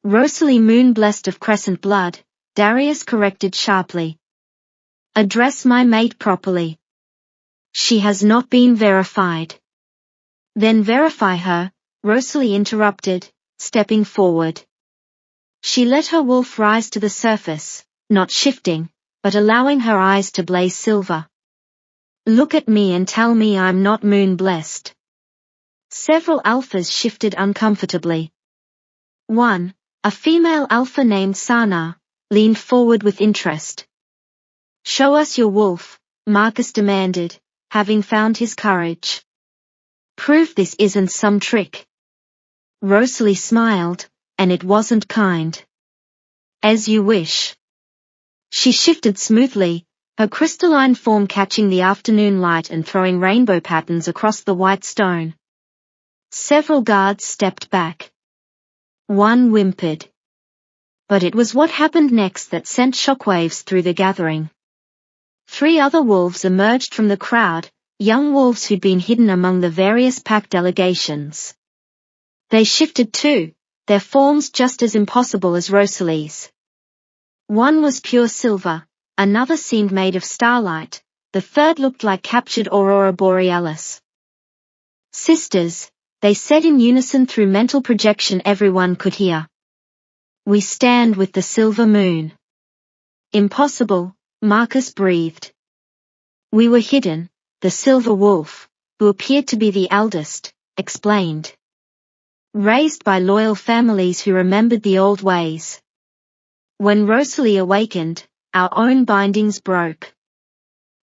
Rosalie moon-blessed of Crescent blood, Darius corrected sharply. Address my mate properly. She has not been verified. Then verify her, Rosalie interrupted, stepping forward. She let her wolf rise to the surface, not shifting, but allowing her eyes to blaze silver. Look at me and tell me I'm not moon-blessed. Several alphas shifted uncomfortably. One, a female alpha named Sana, leaned forward with interest. Show us your wolf, Marcus demanded, having found his courage. Prove this isn't some trick. Rosalie smiled, and it wasn't kind. As you wish. She shifted smoothly, her crystalline form catching the afternoon light and throwing rainbow patterns across the white stone. Several guards stepped back. One whimpered. But it was what happened next that sent shockwaves through the gathering. 3 other wolves emerged from the crowd, young wolves who'd been hidden among the various pack delegations. They shifted too, their forms just as impossible as Rosalie's. One was pure silver, another seemed made of starlight, the third looked like captured aurora borealis. Sisters, they said in unison through mental projection everyone could hear. We stand with the silver moon. Impossible, Marcus breathed. We were hidden, the silver wolf, who appeared to be the eldest, explained. Raised by loyal families who remembered the old ways. When Rosalie awakened, our own bindings broke.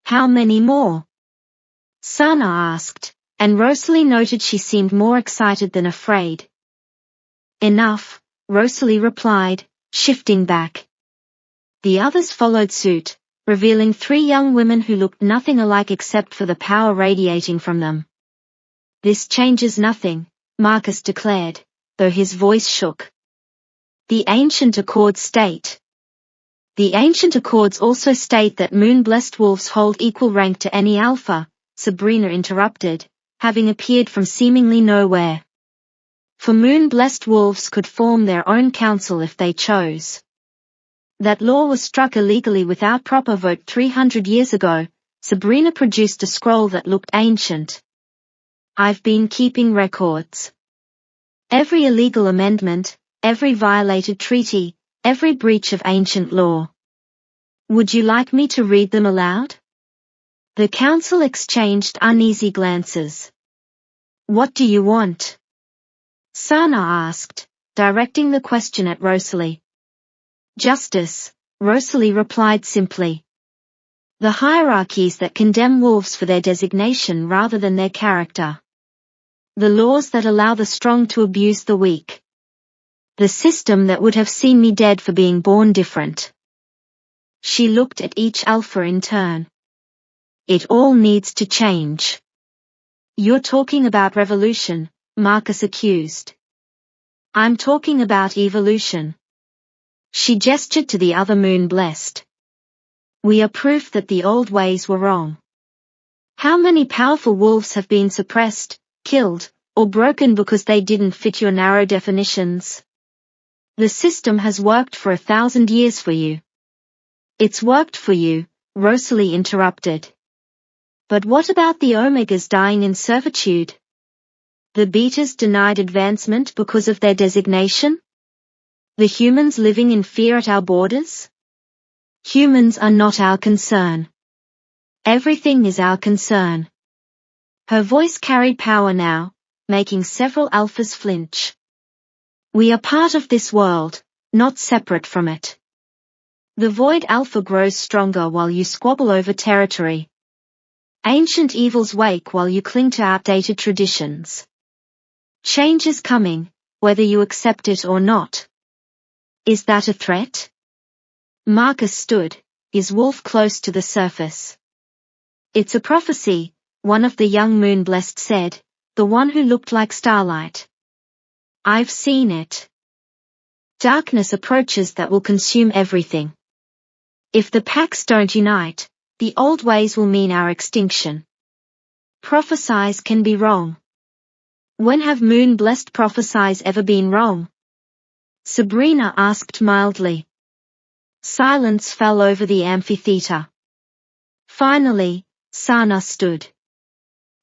How many more? Sana asked, and Rosalie noted she seemed more excited than afraid. Enough, Rosalie replied, shifting back. The others followed suit, revealing 3 young women who looked nothing alike except for the power radiating from them. This changes nothing, Marcus declared, though his voice shook. The ancient accords state. The ancient accords also state that moon-blessed wolves hold equal rank to any alpha, Sabrina interrupted, having appeared from seemingly nowhere. For moon-blessed wolves could form their own council if they chose. That law was struck illegally without proper vote 300 years ago. Sabrina produced a scroll that looked ancient. I've been keeping records. Every illegal amendment, every violated treaty, every breach of ancient law. Would you like me to read them aloud? The council exchanged uneasy glances. What do you want? Sana asked, directing the question at Rosalie. Justice, Rosalie replied simply. The hierarchies that condemn wolves for their designation rather than their character. The laws that allow the strong to abuse the weak. The system that would have seen me dead for being born different. She looked at each alpha in turn. It all needs to change. You're talking about revolution, Marcus accused. I'm talking about evolution. She gestured to the other moon-blessed. We are proof that the old ways were wrong. How many powerful wolves have been suppressed, killed, or broken because they didn't fit your narrow definitions? The system has worked for 1,000 years for you. It's worked for you, Rosalie interrupted. But what about the Omegas dying in servitude? The Betas denied advancement because of their designation? The humans living in fear at our borders? Humans are not our concern. Everything is our concern. Her voice carried power now, making several alphas flinch. We are part of this world, not separate from it. The void alpha grows stronger while you squabble over territory. Ancient evils wake while you cling to outdated traditions. Change is coming, whether you accept it or not. Is that a threat? Marcus stood, his wolf close to the surface. It's a prophecy, one of the young moon-blessed said, the one who looked like starlight. I've seen it. Darkness approaches that will consume everything. If the packs don't unite, the old ways will mean our extinction. Prophecies can be wrong. When have moon-blessed prophecies ever been wrong? Sabrina asked mildly. Silence fell over the amphitheater. Finally, Sana stood.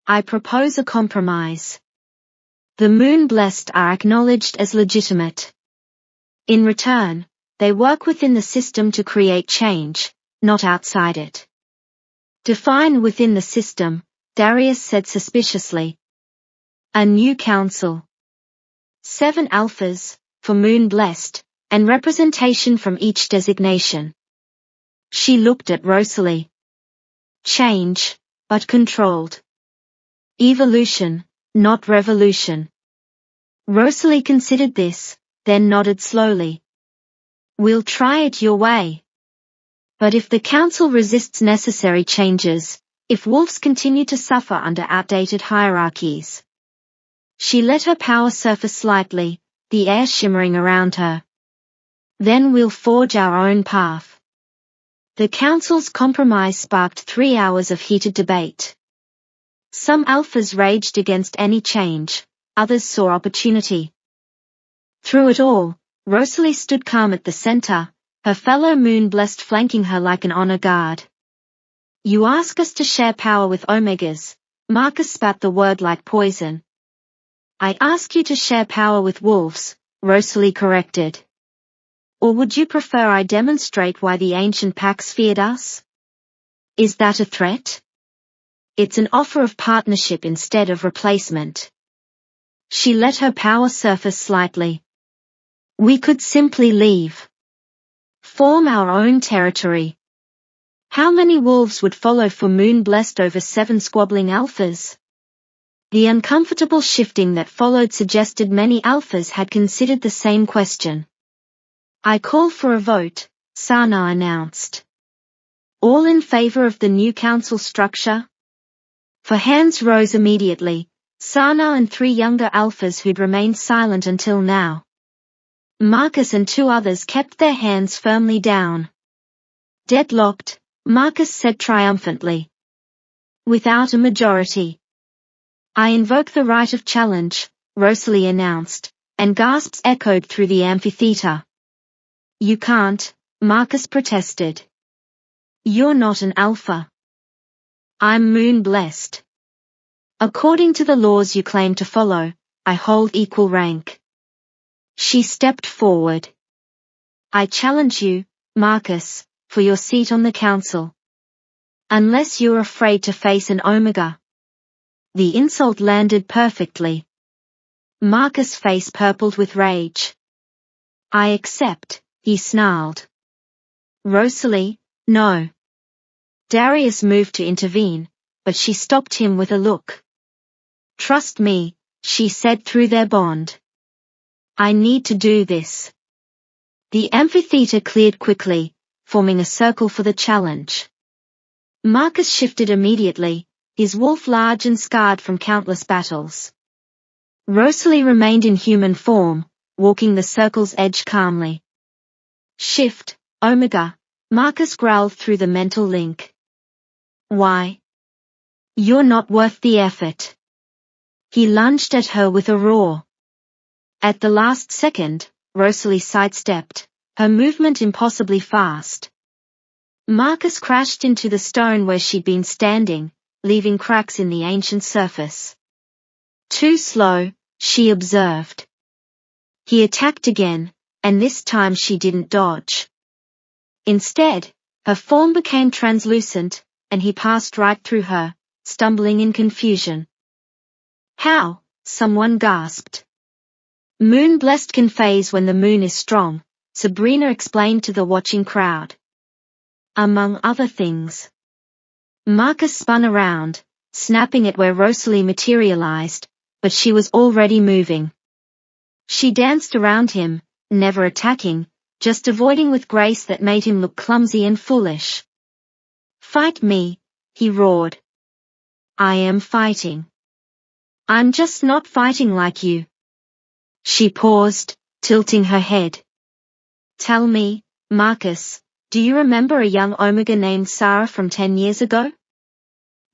I propose a compromise. The moon-blessed are acknowledged as legitimate. In return, they work within the system to create change, not outside it. Define within the system, Darius said suspiciously. A new council. 7 alphas, for moon-blessed, and representation from each designation. She looked at Rosalie. Change, but controlled. Evolution, not revolution. Rosalie considered this, then nodded slowly. We'll try it your way. But if the council resists necessary changes, if wolves continue to suffer under outdated hierarchies. She let her power surface slightly, the air shimmering around her. Then we'll forge our own path. The council's compromise sparked 3 hours of heated debate. Some alphas raged against any change, others saw opportunity. Through it all, Rosalie stood calm at the center, her fellow moon-blessed flanking her like an honor guard. You ask us to share power with Omegas, Marcus spat the word like poison. I ask you to share power with wolves, Rosalie corrected. Or would you prefer I demonstrate why the ancient packs feared us? Is that a threat? It's an offer of partnership instead of replacement. She let her power surface slightly. We could simply leave. Form our own territory. How many wolves would follow for Moon-blessed over 7 squabbling alphas? The uncomfortable shifting that followed suggested many alphas had considered the same question. I call for a vote, Sana announced. All in favor of the new council structure? For hands rose immediately, Sana and 3 younger alphas who'd remained silent until now. Marcus and 2 others kept their hands firmly down. Deadlocked, Marcus said triumphantly. Without a majority. I invoke the right of challenge, Rosalie announced, and gasps echoed through the amphitheater. You can't, Marcus protested. You're not an alpha. I'm moon-blessed. According to the laws you claim to follow, I hold equal rank. She stepped forward. I challenge you, Marcus, for your seat on the council. Unless you're afraid to face an Omega. The insult landed perfectly. Marcus' face purpled with rage. I accept, he snarled. Rosalie, no. Darius moved to intervene, but she stopped him with a look. Trust me, she said through their bond. I need to do this. The amphitheater cleared quickly, forming a circle for the challenge. Marcus shifted immediately, his wolf large and scarred from countless battles. Rosalie remained in human form, walking the circle's edge calmly. Shift, Omega, Marcus growled through the mental link. Why? You're not worth the effort. He lunged at her with a roar. At the last second, Rosalie sidestepped, her movement impossibly fast. Marcus crashed into the stone where she'd been standing, leaving cracks in the ancient surface. Too slow, she observed. He attacked again, and this time she didn't dodge. Instead, her form became translucent, and he passed right through her, stumbling in confusion. How? Someone gasped. Moon-blessed can phase when the moon is strong, Sabrina explained to the watching crowd. Among other things. Marcus spun around, snapping at where Rosalie materialized, but she was already moving. She danced around him, never attacking, just avoiding with grace that made him look clumsy and foolish. Fight me, he roared. I am fighting. I'm just not fighting like you. She paused, tilting her head. Tell me, Marcus, do you remember a young Omega named Sarah from 10 years ago?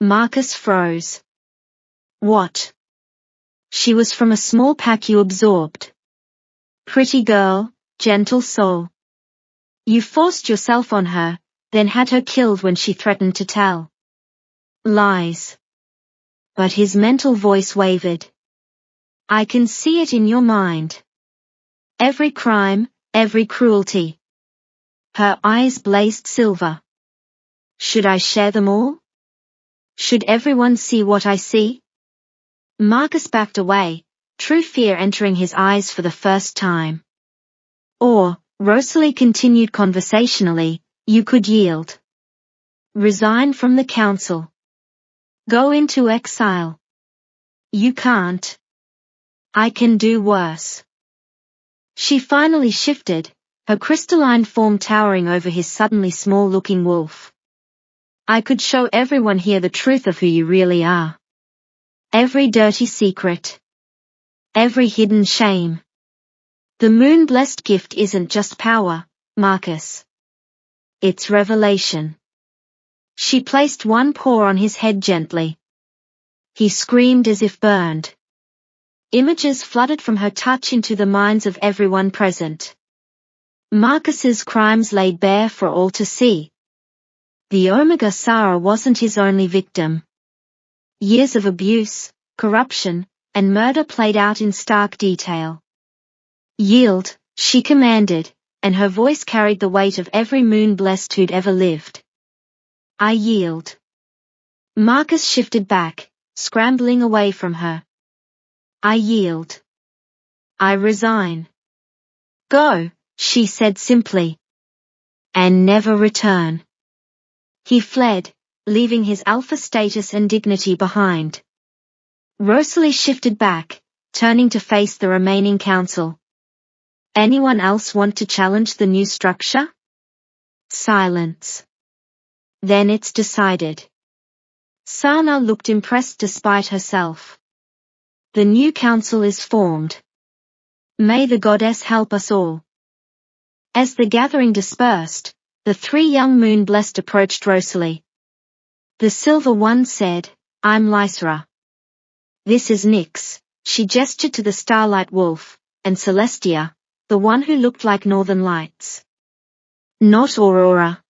Marcus froze. What? She was from a small pack you absorbed. Pretty girl, gentle soul. You forced yourself on her, then had her killed when she threatened to tell. Lies. But his mental voice wavered. I can see it in your mind. Every crime, every cruelty. Her eyes blazed silver. Should I share them all? Should everyone see what I see? Marcus backed away, true fear entering his eyes for the first time. Or, Rosalie continued conversationally, you could yield. Resign from the council. Go into exile. You can't. I can do worse. She finally shifted, her crystalline form towering over his suddenly small-looking wolf. I could show everyone here the truth of who you really are. Every dirty secret. Every hidden shame. The moon-blessed gift isn't just power, Marcus. It's revelation. She placed one paw on his head gently. He screamed as if burned. Images flooded from her touch into the minds of everyone present. Marcus's crimes laid bare for all to see. The Omega Sarah wasn't his only victim. Years of abuse, corruption, and murder played out in stark detail. Yield, she commanded, and her voice carried the weight of every moon-blessed who'd ever lived. I yield. Marcus shifted back, scrambling away from her. I yield. I resign. Go, she said simply. And never return. He fled, leaving his alpha status and dignity behind. Rosalie shifted back, turning to face the remaining council. Anyone else want to challenge the new structure? Silence. Then it's decided. Sana looked impressed despite herself. The new council is formed. May the goddess help us all. As the gathering dispersed, the three young moon-blessed approached Rosalie. The silver one said, I'm Lysra. This is Nyx, she gestured to the starlight wolf, and Celestia, the one who looked like northern lights. Not Aurora?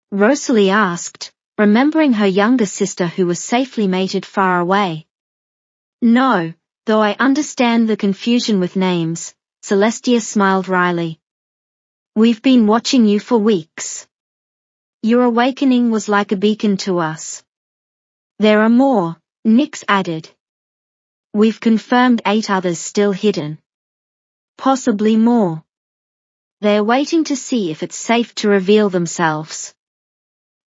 Rosalie asked, remembering her younger sister who was safely mated far away. No, though I understand the confusion with names, Celestia smiled wryly. We've been watching you for weeks. Your awakening was like a beacon to us. There are more, Nyx added. We've confirmed 8 others still hidden. Possibly more. They're waiting to see if it's safe to reveal themselves.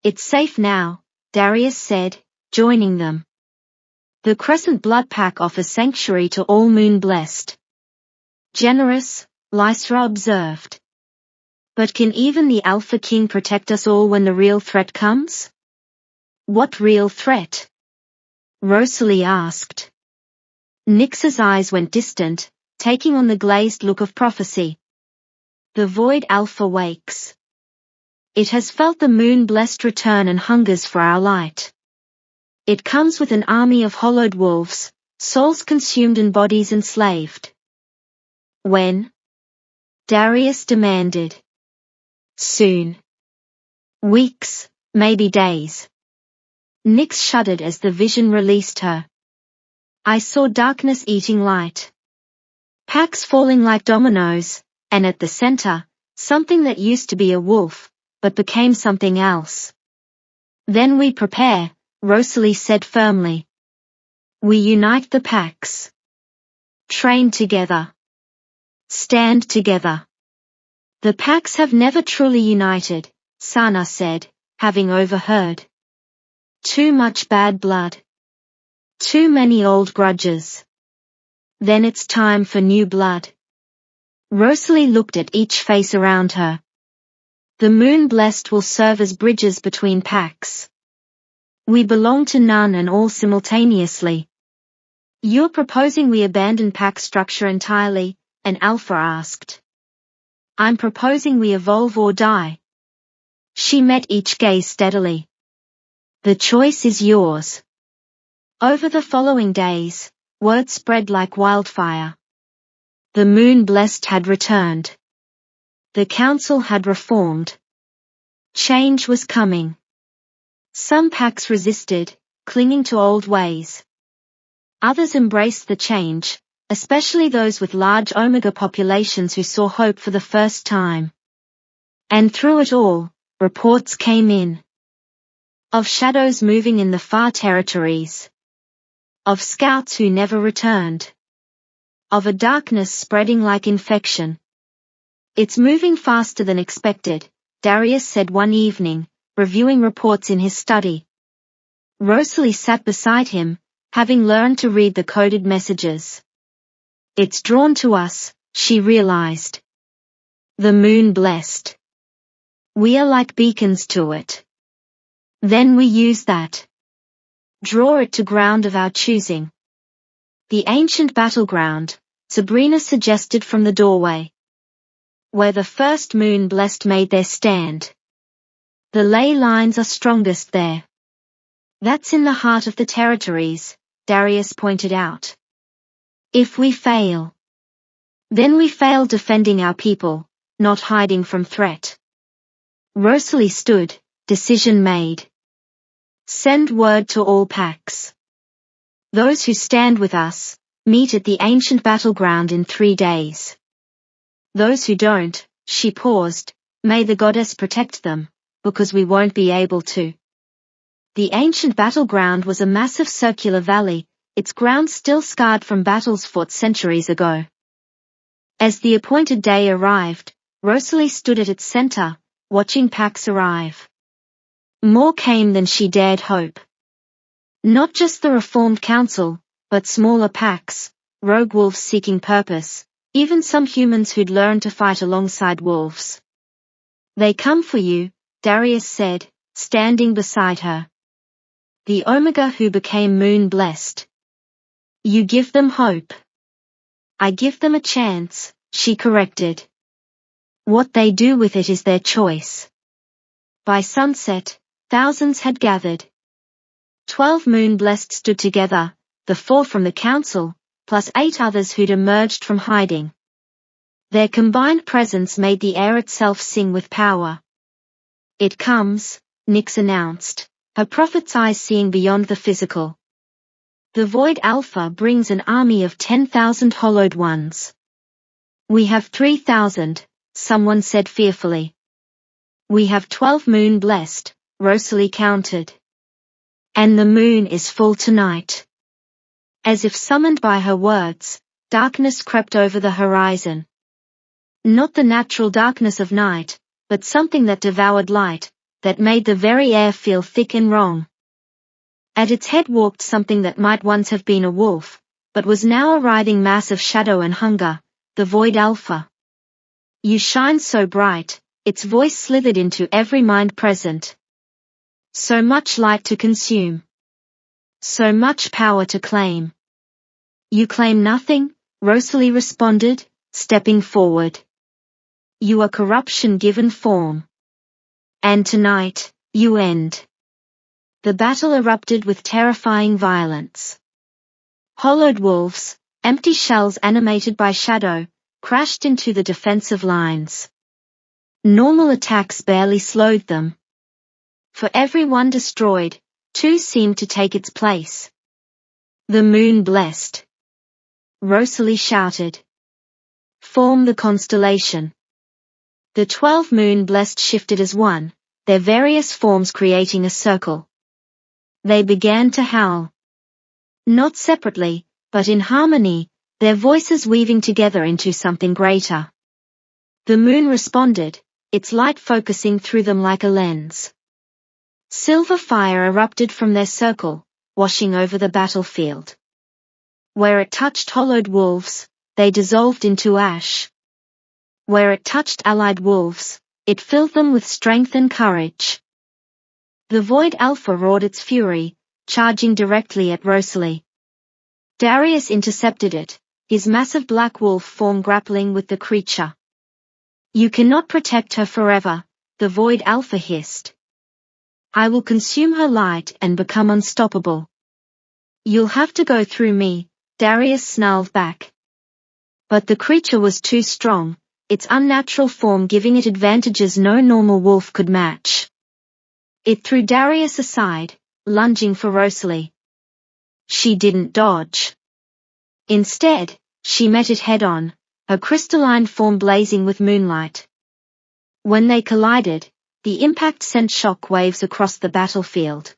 It's safe now, Darius said, joining them. The Crescent Blood Pack offers sanctuary to all moon-blessed. Generous, Lysra observed. But can even the Alpha King protect us all when the real threat comes? What real threat? Rosalie asked. Nyx's eyes went distant, taking on the glazed look of prophecy. The Void Alpha wakes. It has felt the moon-blessed return and hungers for our light. It comes with an army of hollowed wolves, souls consumed and bodies enslaved. When? Darius demanded. Soon. Weeks, maybe days. Nyx shuddered as the vision released her. I saw darkness eating light. Packs falling like dominoes, and at the center, something that used to be a wolf, but became something else. Then we prepare, Rosalie said firmly. We unite the packs. Train together. Stand together. The packs have never truly united, Sana said, having overheard. Too much bad blood. Too many old grudges. Then it's time for new blood. Rosalie looked at each face around her. The moon-blessed will serve as bridges between packs. We belong to none and all simultaneously. You're proposing we abandon pack structure entirely, an Alpha asked. I'm proposing we evolve or die. She met each gaze steadily. The choice is yours. Over the following days, word spread like wildfire. The moon-blessed had returned. The council had reformed. Change was coming. Some packs resisted, clinging to old ways. Others embraced the change, especially those with large Omega populations who saw hope for the first time. And through it all, reports came in. Of shadows moving in the far territories. Of scouts who never returned. Of a darkness spreading like infection. It's moving faster than expected, Darius said one evening, reviewing reports in his study. Rosalie sat beside him, having learned to read the coded messages. It's drawn to us, she realized. The moon blessed. We are like beacons to it. Then we use that. Draw it to ground of our choosing. The ancient battleground, Sabrina suggested from the doorway. Where the first moon blessed made their stand. The ley lines are strongest there. That's in the heart of the territories, Darius pointed out. If we fail, then we fail defending our people, not hiding from threat. Rosalie stood, decision made. Send word to all packs. Those who stand with us, meet at the ancient battleground in 3 days. Those who don't, she paused, may the goddess protect them, because we won't be able to. The ancient battleground was a massive circular valley, its ground still scarred from battles fought centuries ago. As the appointed day arrived, Rosalie stood at its center, watching packs arrive. More came than she dared hope. Not just the reformed council, but smaller packs, rogue wolves seeking purpose, even some humans who'd learned to fight alongside wolves. They come for you, Darius said, standing beside her. The Omega who became moon-blessed. You give them hope. I give them a chance, she corrected. What they do with it is their choice. By sunset, thousands had gathered. 12 moon-blessed stood together, the 4 from the council, plus 8 others who'd emerged from hiding. Their combined presence made the air itself sing with power. It comes, Nyx announced, her prophet's eyes seeing beyond the physical. The Void Alpha brings an army of 10,000 hollowed ones. We have 3,000, someone said fearfully. We have 12 moon-blessed, Rosalie counted. And the moon is full tonight. As if summoned by her words, darkness crept over the horizon. Not the natural darkness of night, but something that devoured light, that made the very air feel thick and wrong. At its head walked something that might once have been a wolf, but was now a writhing mass of shadow and hunger, the Void Alpha. You shine so bright, its voice slithered into every mind present. So much light to consume. So much power to claim. You claim nothing, Rosalie responded, stepping forward. You are corruption given form. And tonight, you end. The battle erupted with terrifying violence. Hollowed wolves, empty shells animated by shadow, crashed into the defensive lines. Normal attacks barely slowed them. For every one destroyed, 2 seemed to take its place. The moon blessed. Rosalie shouted. Form the constellation. The 12 moon-blessed shifted as one, their various forms creating a circle. They began to howl. Not separately, but in harmony, their voices weaving together into something greater. The moon responded, its light focusing through them like a lens. Silver fire erupted from their circle, washing over the battlefield. Where it touched hollowed wolves, they dissolved into ash. Where it touched allied wolves, it filled them with strength and courage. The Void Alpha roared its fury, charging directly at Rosalie. Darius intercepted it, his massive black wolf form grappling with the creature. You cannot protect her forever, the Void Alpha hissed. I will consume her light and become unstoppable. You'll have to go through me, Darius snarled back. But the creature was too strong, its unnatural form giving it advantages no normal wolf could match. It threw Darius aside, lunging for Rosalie. She didn't dodge. Instead, she met it head-on, her crystalline form blazing with moonlight. When they collided, the impact sent shock waves across the battlefield.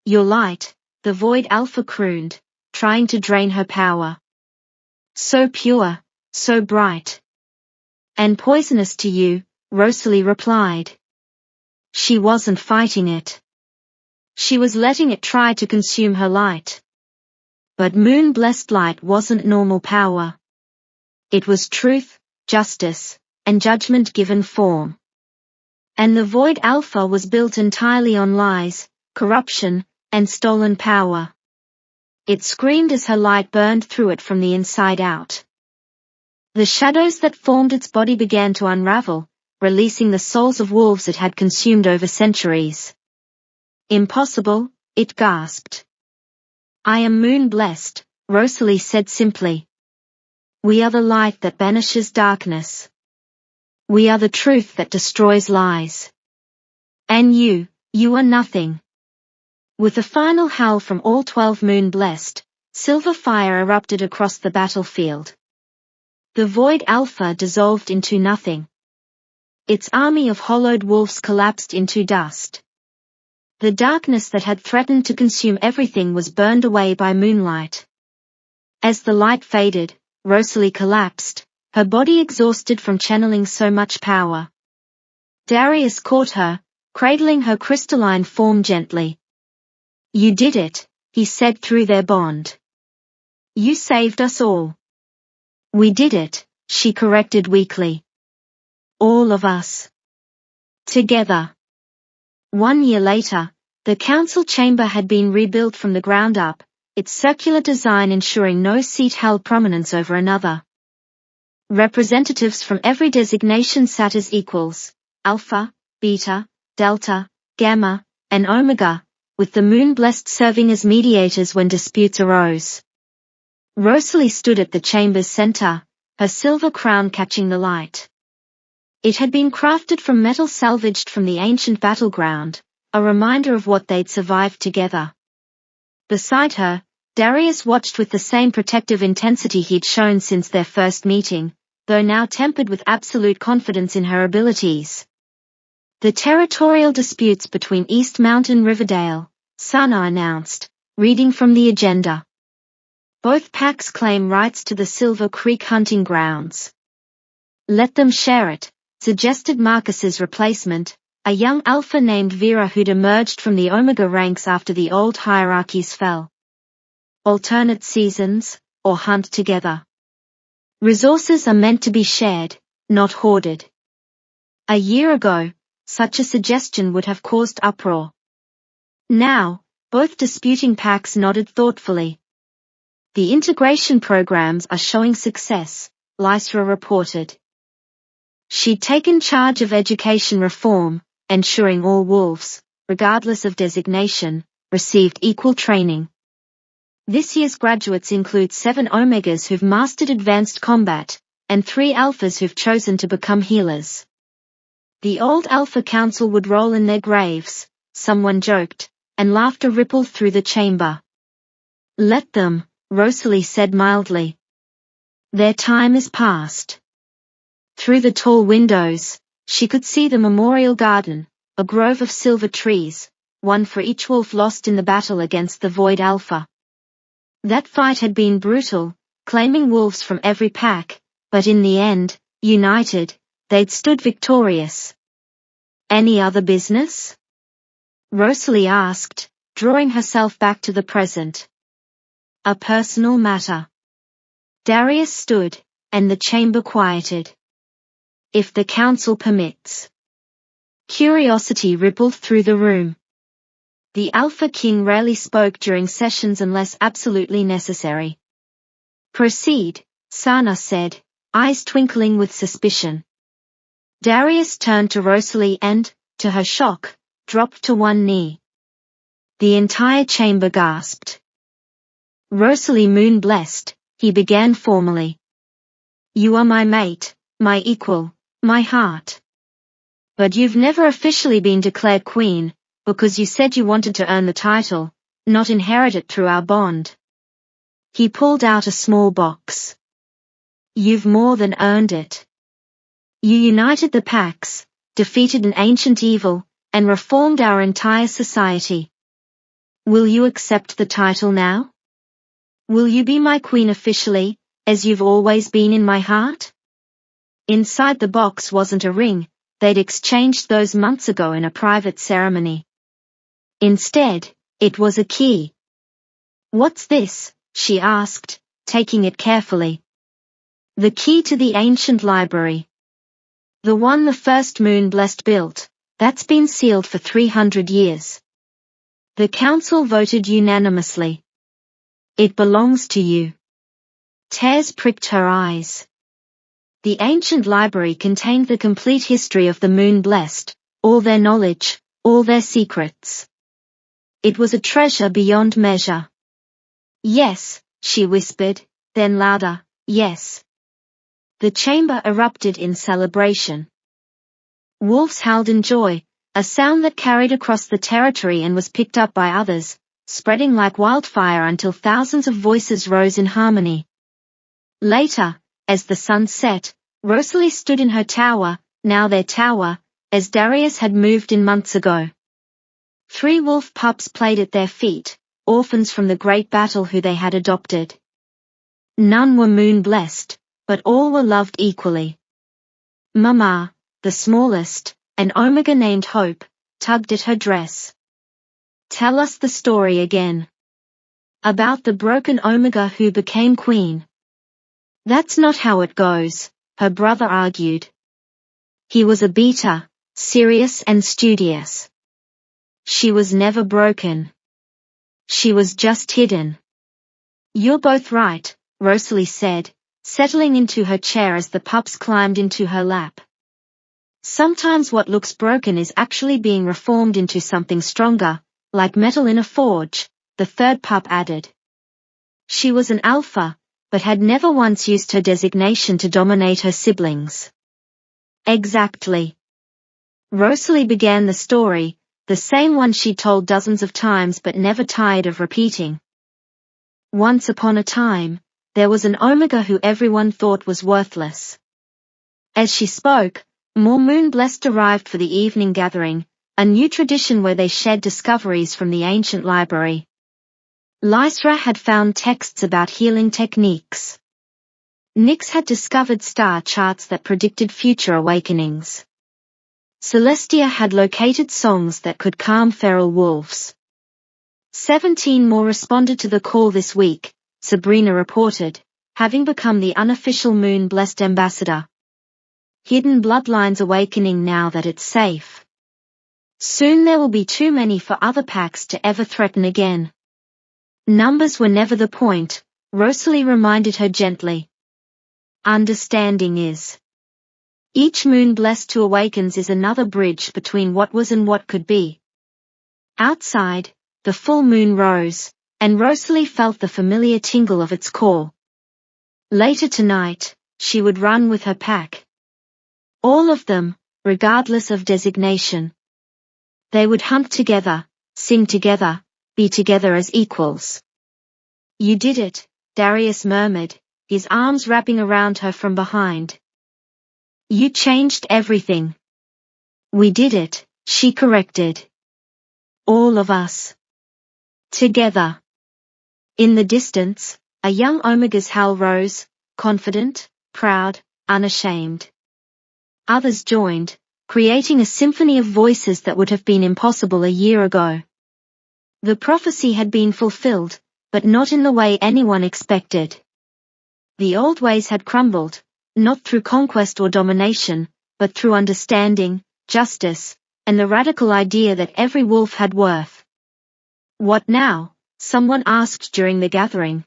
Your light, the Void Alpha crooned, trying to drain her power. So pure, so bright. And poisonous to you, Rosalie replied. She wasn't fighting it. She was letting it try to consume her light. But moon-blessed light wasn't normal power. It was truth, justice, and judgment given form. And the Void Alpha was built entirely on lies, corruption, and stolen power. It screamed as her light burned through it from the inside out. The shadows that formed its body began to unravel, releasing the souls of wolves it had consumed over centuries. Impossible, it gasped. I am moon-blessed, Rosalie said simply. We are the light that banishes darkness. We are the truth that destroys lies. And you are nothing. With a final howl from all 12 moon-blessed, silver fire erupted across the battlefield. The Void Alpha dissolved into nothing. Its army of hollowed wolves collapsed into dust. The darkness that had threatened to consume everything was burned away by moonlight. As the light faded, Rosalie collapsed, her body exhausted from channeling so much power. Darius caught her, cradling her crystalline form gently. "You did it," he said through their bond. "You saved us all." "We did it," she corrected weakly. "All of us. Together." 1 year later, the council chamber had been rebuilt from the ground up, its circular design ensuring no seat held prominence over another. Representatives from every designation sat as equals, Alpha, Beta, Delta, Gamma, and Omega, with the moon-blessed serving as mediators when disputes arose. Rosalie stood at the chamber's center, her silver crown catching the light. It had been crafted from metal salvaged from the ancient battleground, a reminder of what they'd survived together. Beside her, Darius watched with the same protective intensity he'd shown since their first meeting, though now tempered with absolute confidence in her abilities. "The territorial disputes between East Mountain Riverdale," Sana announced, reading from the agenda. "Both packs claim rights to the Silver Creek hunting grounds." "Let them share it," suggested Marcus's replacement, a young alpha named Vera who'd emerged from the Omega ranks after the old hierarchies fell. "Alternate seasons, or hunt together. Resources are meant to be shared, not hoarded." A year ago, such a suggestion would have caused uproar. Now, both disputing packs nodded thoughtfully. "The integration programs are showing success," Lysra reported. She'd taken charge of education reform, ensuring all wolves, regardless of designation, received equal training. This year's graduates include 7 Omegas who've mastered advanced combat, and 3 Alphas who've chosen to become healers. "The old Alpha Council would roll in their graves," someone joked, and laughter rippled through the chamber. "Let them," Rosalie said mildly. "Their time is past." Through the tall windows, she could see the memorial garden, a grove of silver trees, one for each wolf lost in the battle against the Void Alpha. That fight had been brutal, claiming wolves from every pack, but in the end, united, they'd stood victorious. "Any other business?" Rosalie asked, drawing herself back to the present. "A personal matter." Darius stood, and the chamber quieted. "If the council permits." Curiosity rippled through the room. The Alpha King rarely spoke during sessions unless absolutely necessary. "Proceed," Sana said, eyes twinkling with suspicion. Darius turned to Rosalie and, to her shock, dropped to one knee. The entire chamber gasped. "Rosalie Moon-blessed," he began formally. "You are my mate, my equal, my heart. But you've never officially been declared queen, because you said you wanted to earn the title, not inherit it through our bond." He pulled out a small box. "You've more than earned it. You united the packs, defeated an ancient evil, and reformed our entire society. Will you accept the title now? Will you be my queen officially, as you've always been in my heart?" Inside the box wasn't a ring, they'd exchanged those months ago in a private ceremony. Instead, it was a key. "What's this?" she asked, taking it carefully. "The key to the ancient library. The one the first Moon-blessed built, that's been sealed for 300 years. The council voted unanimously. It belongs to you." Tears pricked her eyes. The ancient library contained the complete history of the Moon-blessed, all their knowledge, all their secrets. It was a treasure beyond measure. "Yes," she whispered, then louder, "yes." The chamber erupted in celebration. Wolves howled in joy, a sound that carried across the territory and was picked up by others, spreading like wildfire until thousands of voices rose in harmony. Later, as the sun set, Rosalie stood in her tower, now their tower, as Darius had moved in months ago. 3 wolf pups played at their feet, orphans from the great battle who they had adopted. None were moon-blessed, but all were loved equally. Mama, the smallest, an omega named Hope, tugged at her dress. Tell us the story again. About the broken omega who became queen. That's not how it goes, her brother argued. He was a beta, serious and studious. She was never broken. She was just hidden. You're both right, Rosalie said, settling into her chair as the pups climbed into her lap. Sometimes what looks broken is actually being reformed into something stronger, like metal in a forge, the third pup added. She was an alpha, but had never once used her designation to dominate her siblings. Exactly. Rosalie began the story, the same one she'd told dozens of times but never tired of repeating. Once upon a time, there was an omega who everyone thought was worthless. As she spoke, more moon-blessed arrived for the evening gathering, a new tradition where they shared discoveries from the ancient library. Lysra had found texts about healing techniques. Nyx had discovered star charts that predicted future awakenings. Celestia had located songs that could calm feral wolves. 17 more responded to the call this week, Sabrina reported, having become the unofficial moon-blessed ambassador. Hidden bloodlines awakening now that it's safe. Soon there will be too many for other packs to ever threaten again. Numbers were never the point, Rosalie reminded her gently. Understanding is. Each moon blessed who awakens is another bridge between what was and what could be. Outside, the full moon rose, and Rosalie felt the familiar tingle of its call. Later tonight, she would run with her pack. All of them, regardless of designation. They would hunt together, sing together, be together as equals. You did it, Darius murmured, his arms wrapping around her from behind. You changed everything. We did it, she corrected. All of us. Together. In the distance, a young omega's howl rose, confident, proud, unashamed. Others joined, creating a symphony of voices that would have been impossible a year ago. The prophecy had been fulfilled, but not in the way anyone expected. The old ways had crumbled, not through conquest or domination, but through understanding, justice, and the radical idea that every wolf had worth. What now? Someone asked during the gathering.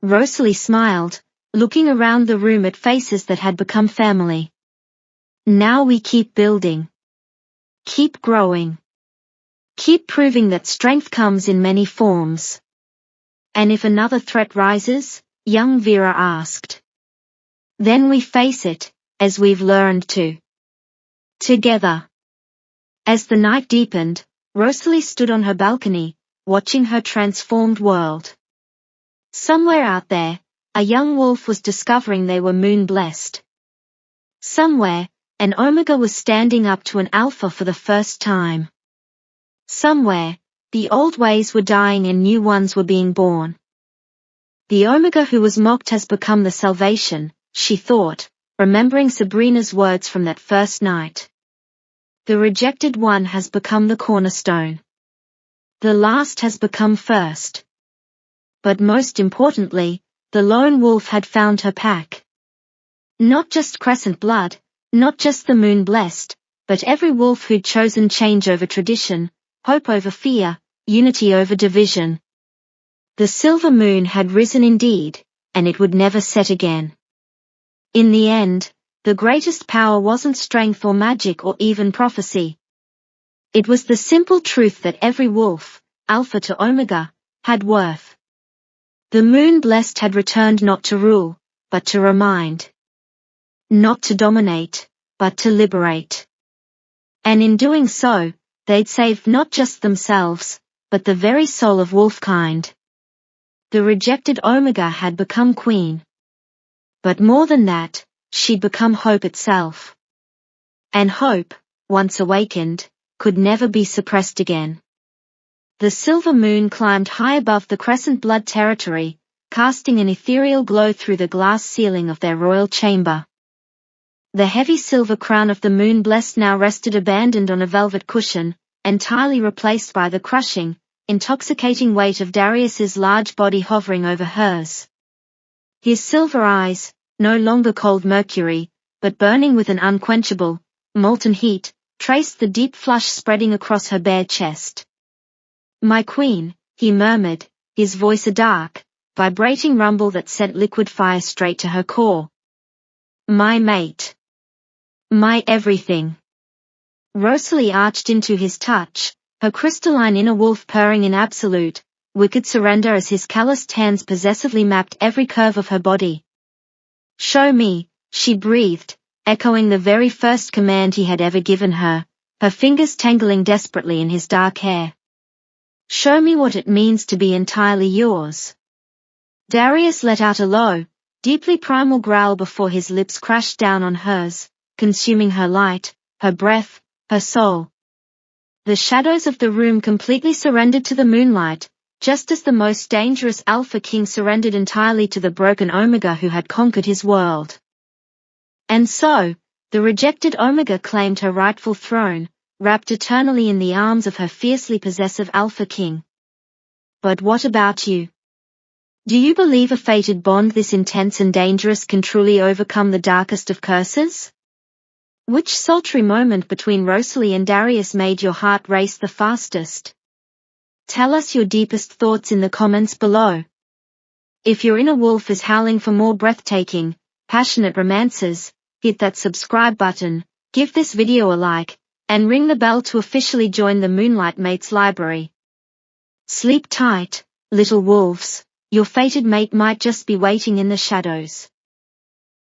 Rosalie smiled, looking around the room at faces that had become family. Now we keep building. Keep growing. Keep proving that strength comes in many forms. And if another threat rises? Young Vera asked. Then we face it, as we've learned to. Together. As the night deepened, Rosalie stood on her balcony, watching her transformed world. Somewhere out there, a young wolf was discovering they were moon-blessed. Somewhere, an omega was standing up to an alpha for the first time. Somewhere, the old ways were dying and new ones were being born. The omega who was mocked has become the salvation, she thought, remembering Sabrina's words from that first night. The rejected one has become the cornerstone. The last has become first. But most importantly, the lone wolf had found her pack. Not just crescent blood, not just the moon-blessed, but every wolf who'd chosen change over tradition, hope over fear, unity over division. The silver moon had risen indeed, and it would never set again. In the end, the greatest power wasn't strength or magic or even prophecy. It was the simple truth that every wolf, alpha to omega, had worth. The moon-blessed had returned not to rule, but to remind. Not to dominate, but to liberate. And in doing so, they'd saved not just themselves, but the very soul of wolfkind. The rejected omega had become queen. But more than that, she'd become hope itself. And hope, once awakened, could never be suppressed again. The silver moon climbed high above the crescent blood territory, casting an ethereal glow through the glass ceiling of their royal chamber. The heavy silver crown of the moon blessed now rested abandoned on a velvet cushion, entirely replaced by the crushing, intoxicating weight of Darius's large body hovering over hers. His silver eyes, no longer cold mercury, but burning with an unquenchable, molten heat, traced the deep flush spreading across her bare chest. "My queen," he murmured, his voice a dark, vibrating rumble that sent liquid fire straight to her core. "My mate. My everything." Rosalie arched into his touch, her crystalline inner wolf purring in absolute, wicked surrender as his calloused hands possessively mapped every curve of her body. "Show me," she breathed, echoing the very first command he had ever given her, her fingers tangling desperately in his dark hair. "Show me what it means to be entirely yours." Darius let out a low, deeply primal growl before his lips crashed down on hers, consuming her light, her breath, her soul. The shadows of the room completely surrendered to the moonlight, just as the most dangerous Alpha King surrendered entirely to the broken Omega who had conquered his world. And so, the rejected Omega claimed her rightful throne, wrapped eternally in the arms of her fiercely possessive Alpha King. But what about you? Do you believe a fated bond this intense and dangerous can truly overcome the darkest of curses? Which sultry moment between Rosalie and Darius made your heart race the fastest? Tell us your deepest thoughts in the comments below. If your inner wolf is howling for more breathtaking, passionate romances, hit that subscribe button, give this video a like, and ring the bell to officially join the Moonlight Mates library. Sleep tight, little wolves, your fated mate might just be waiting in the shadows.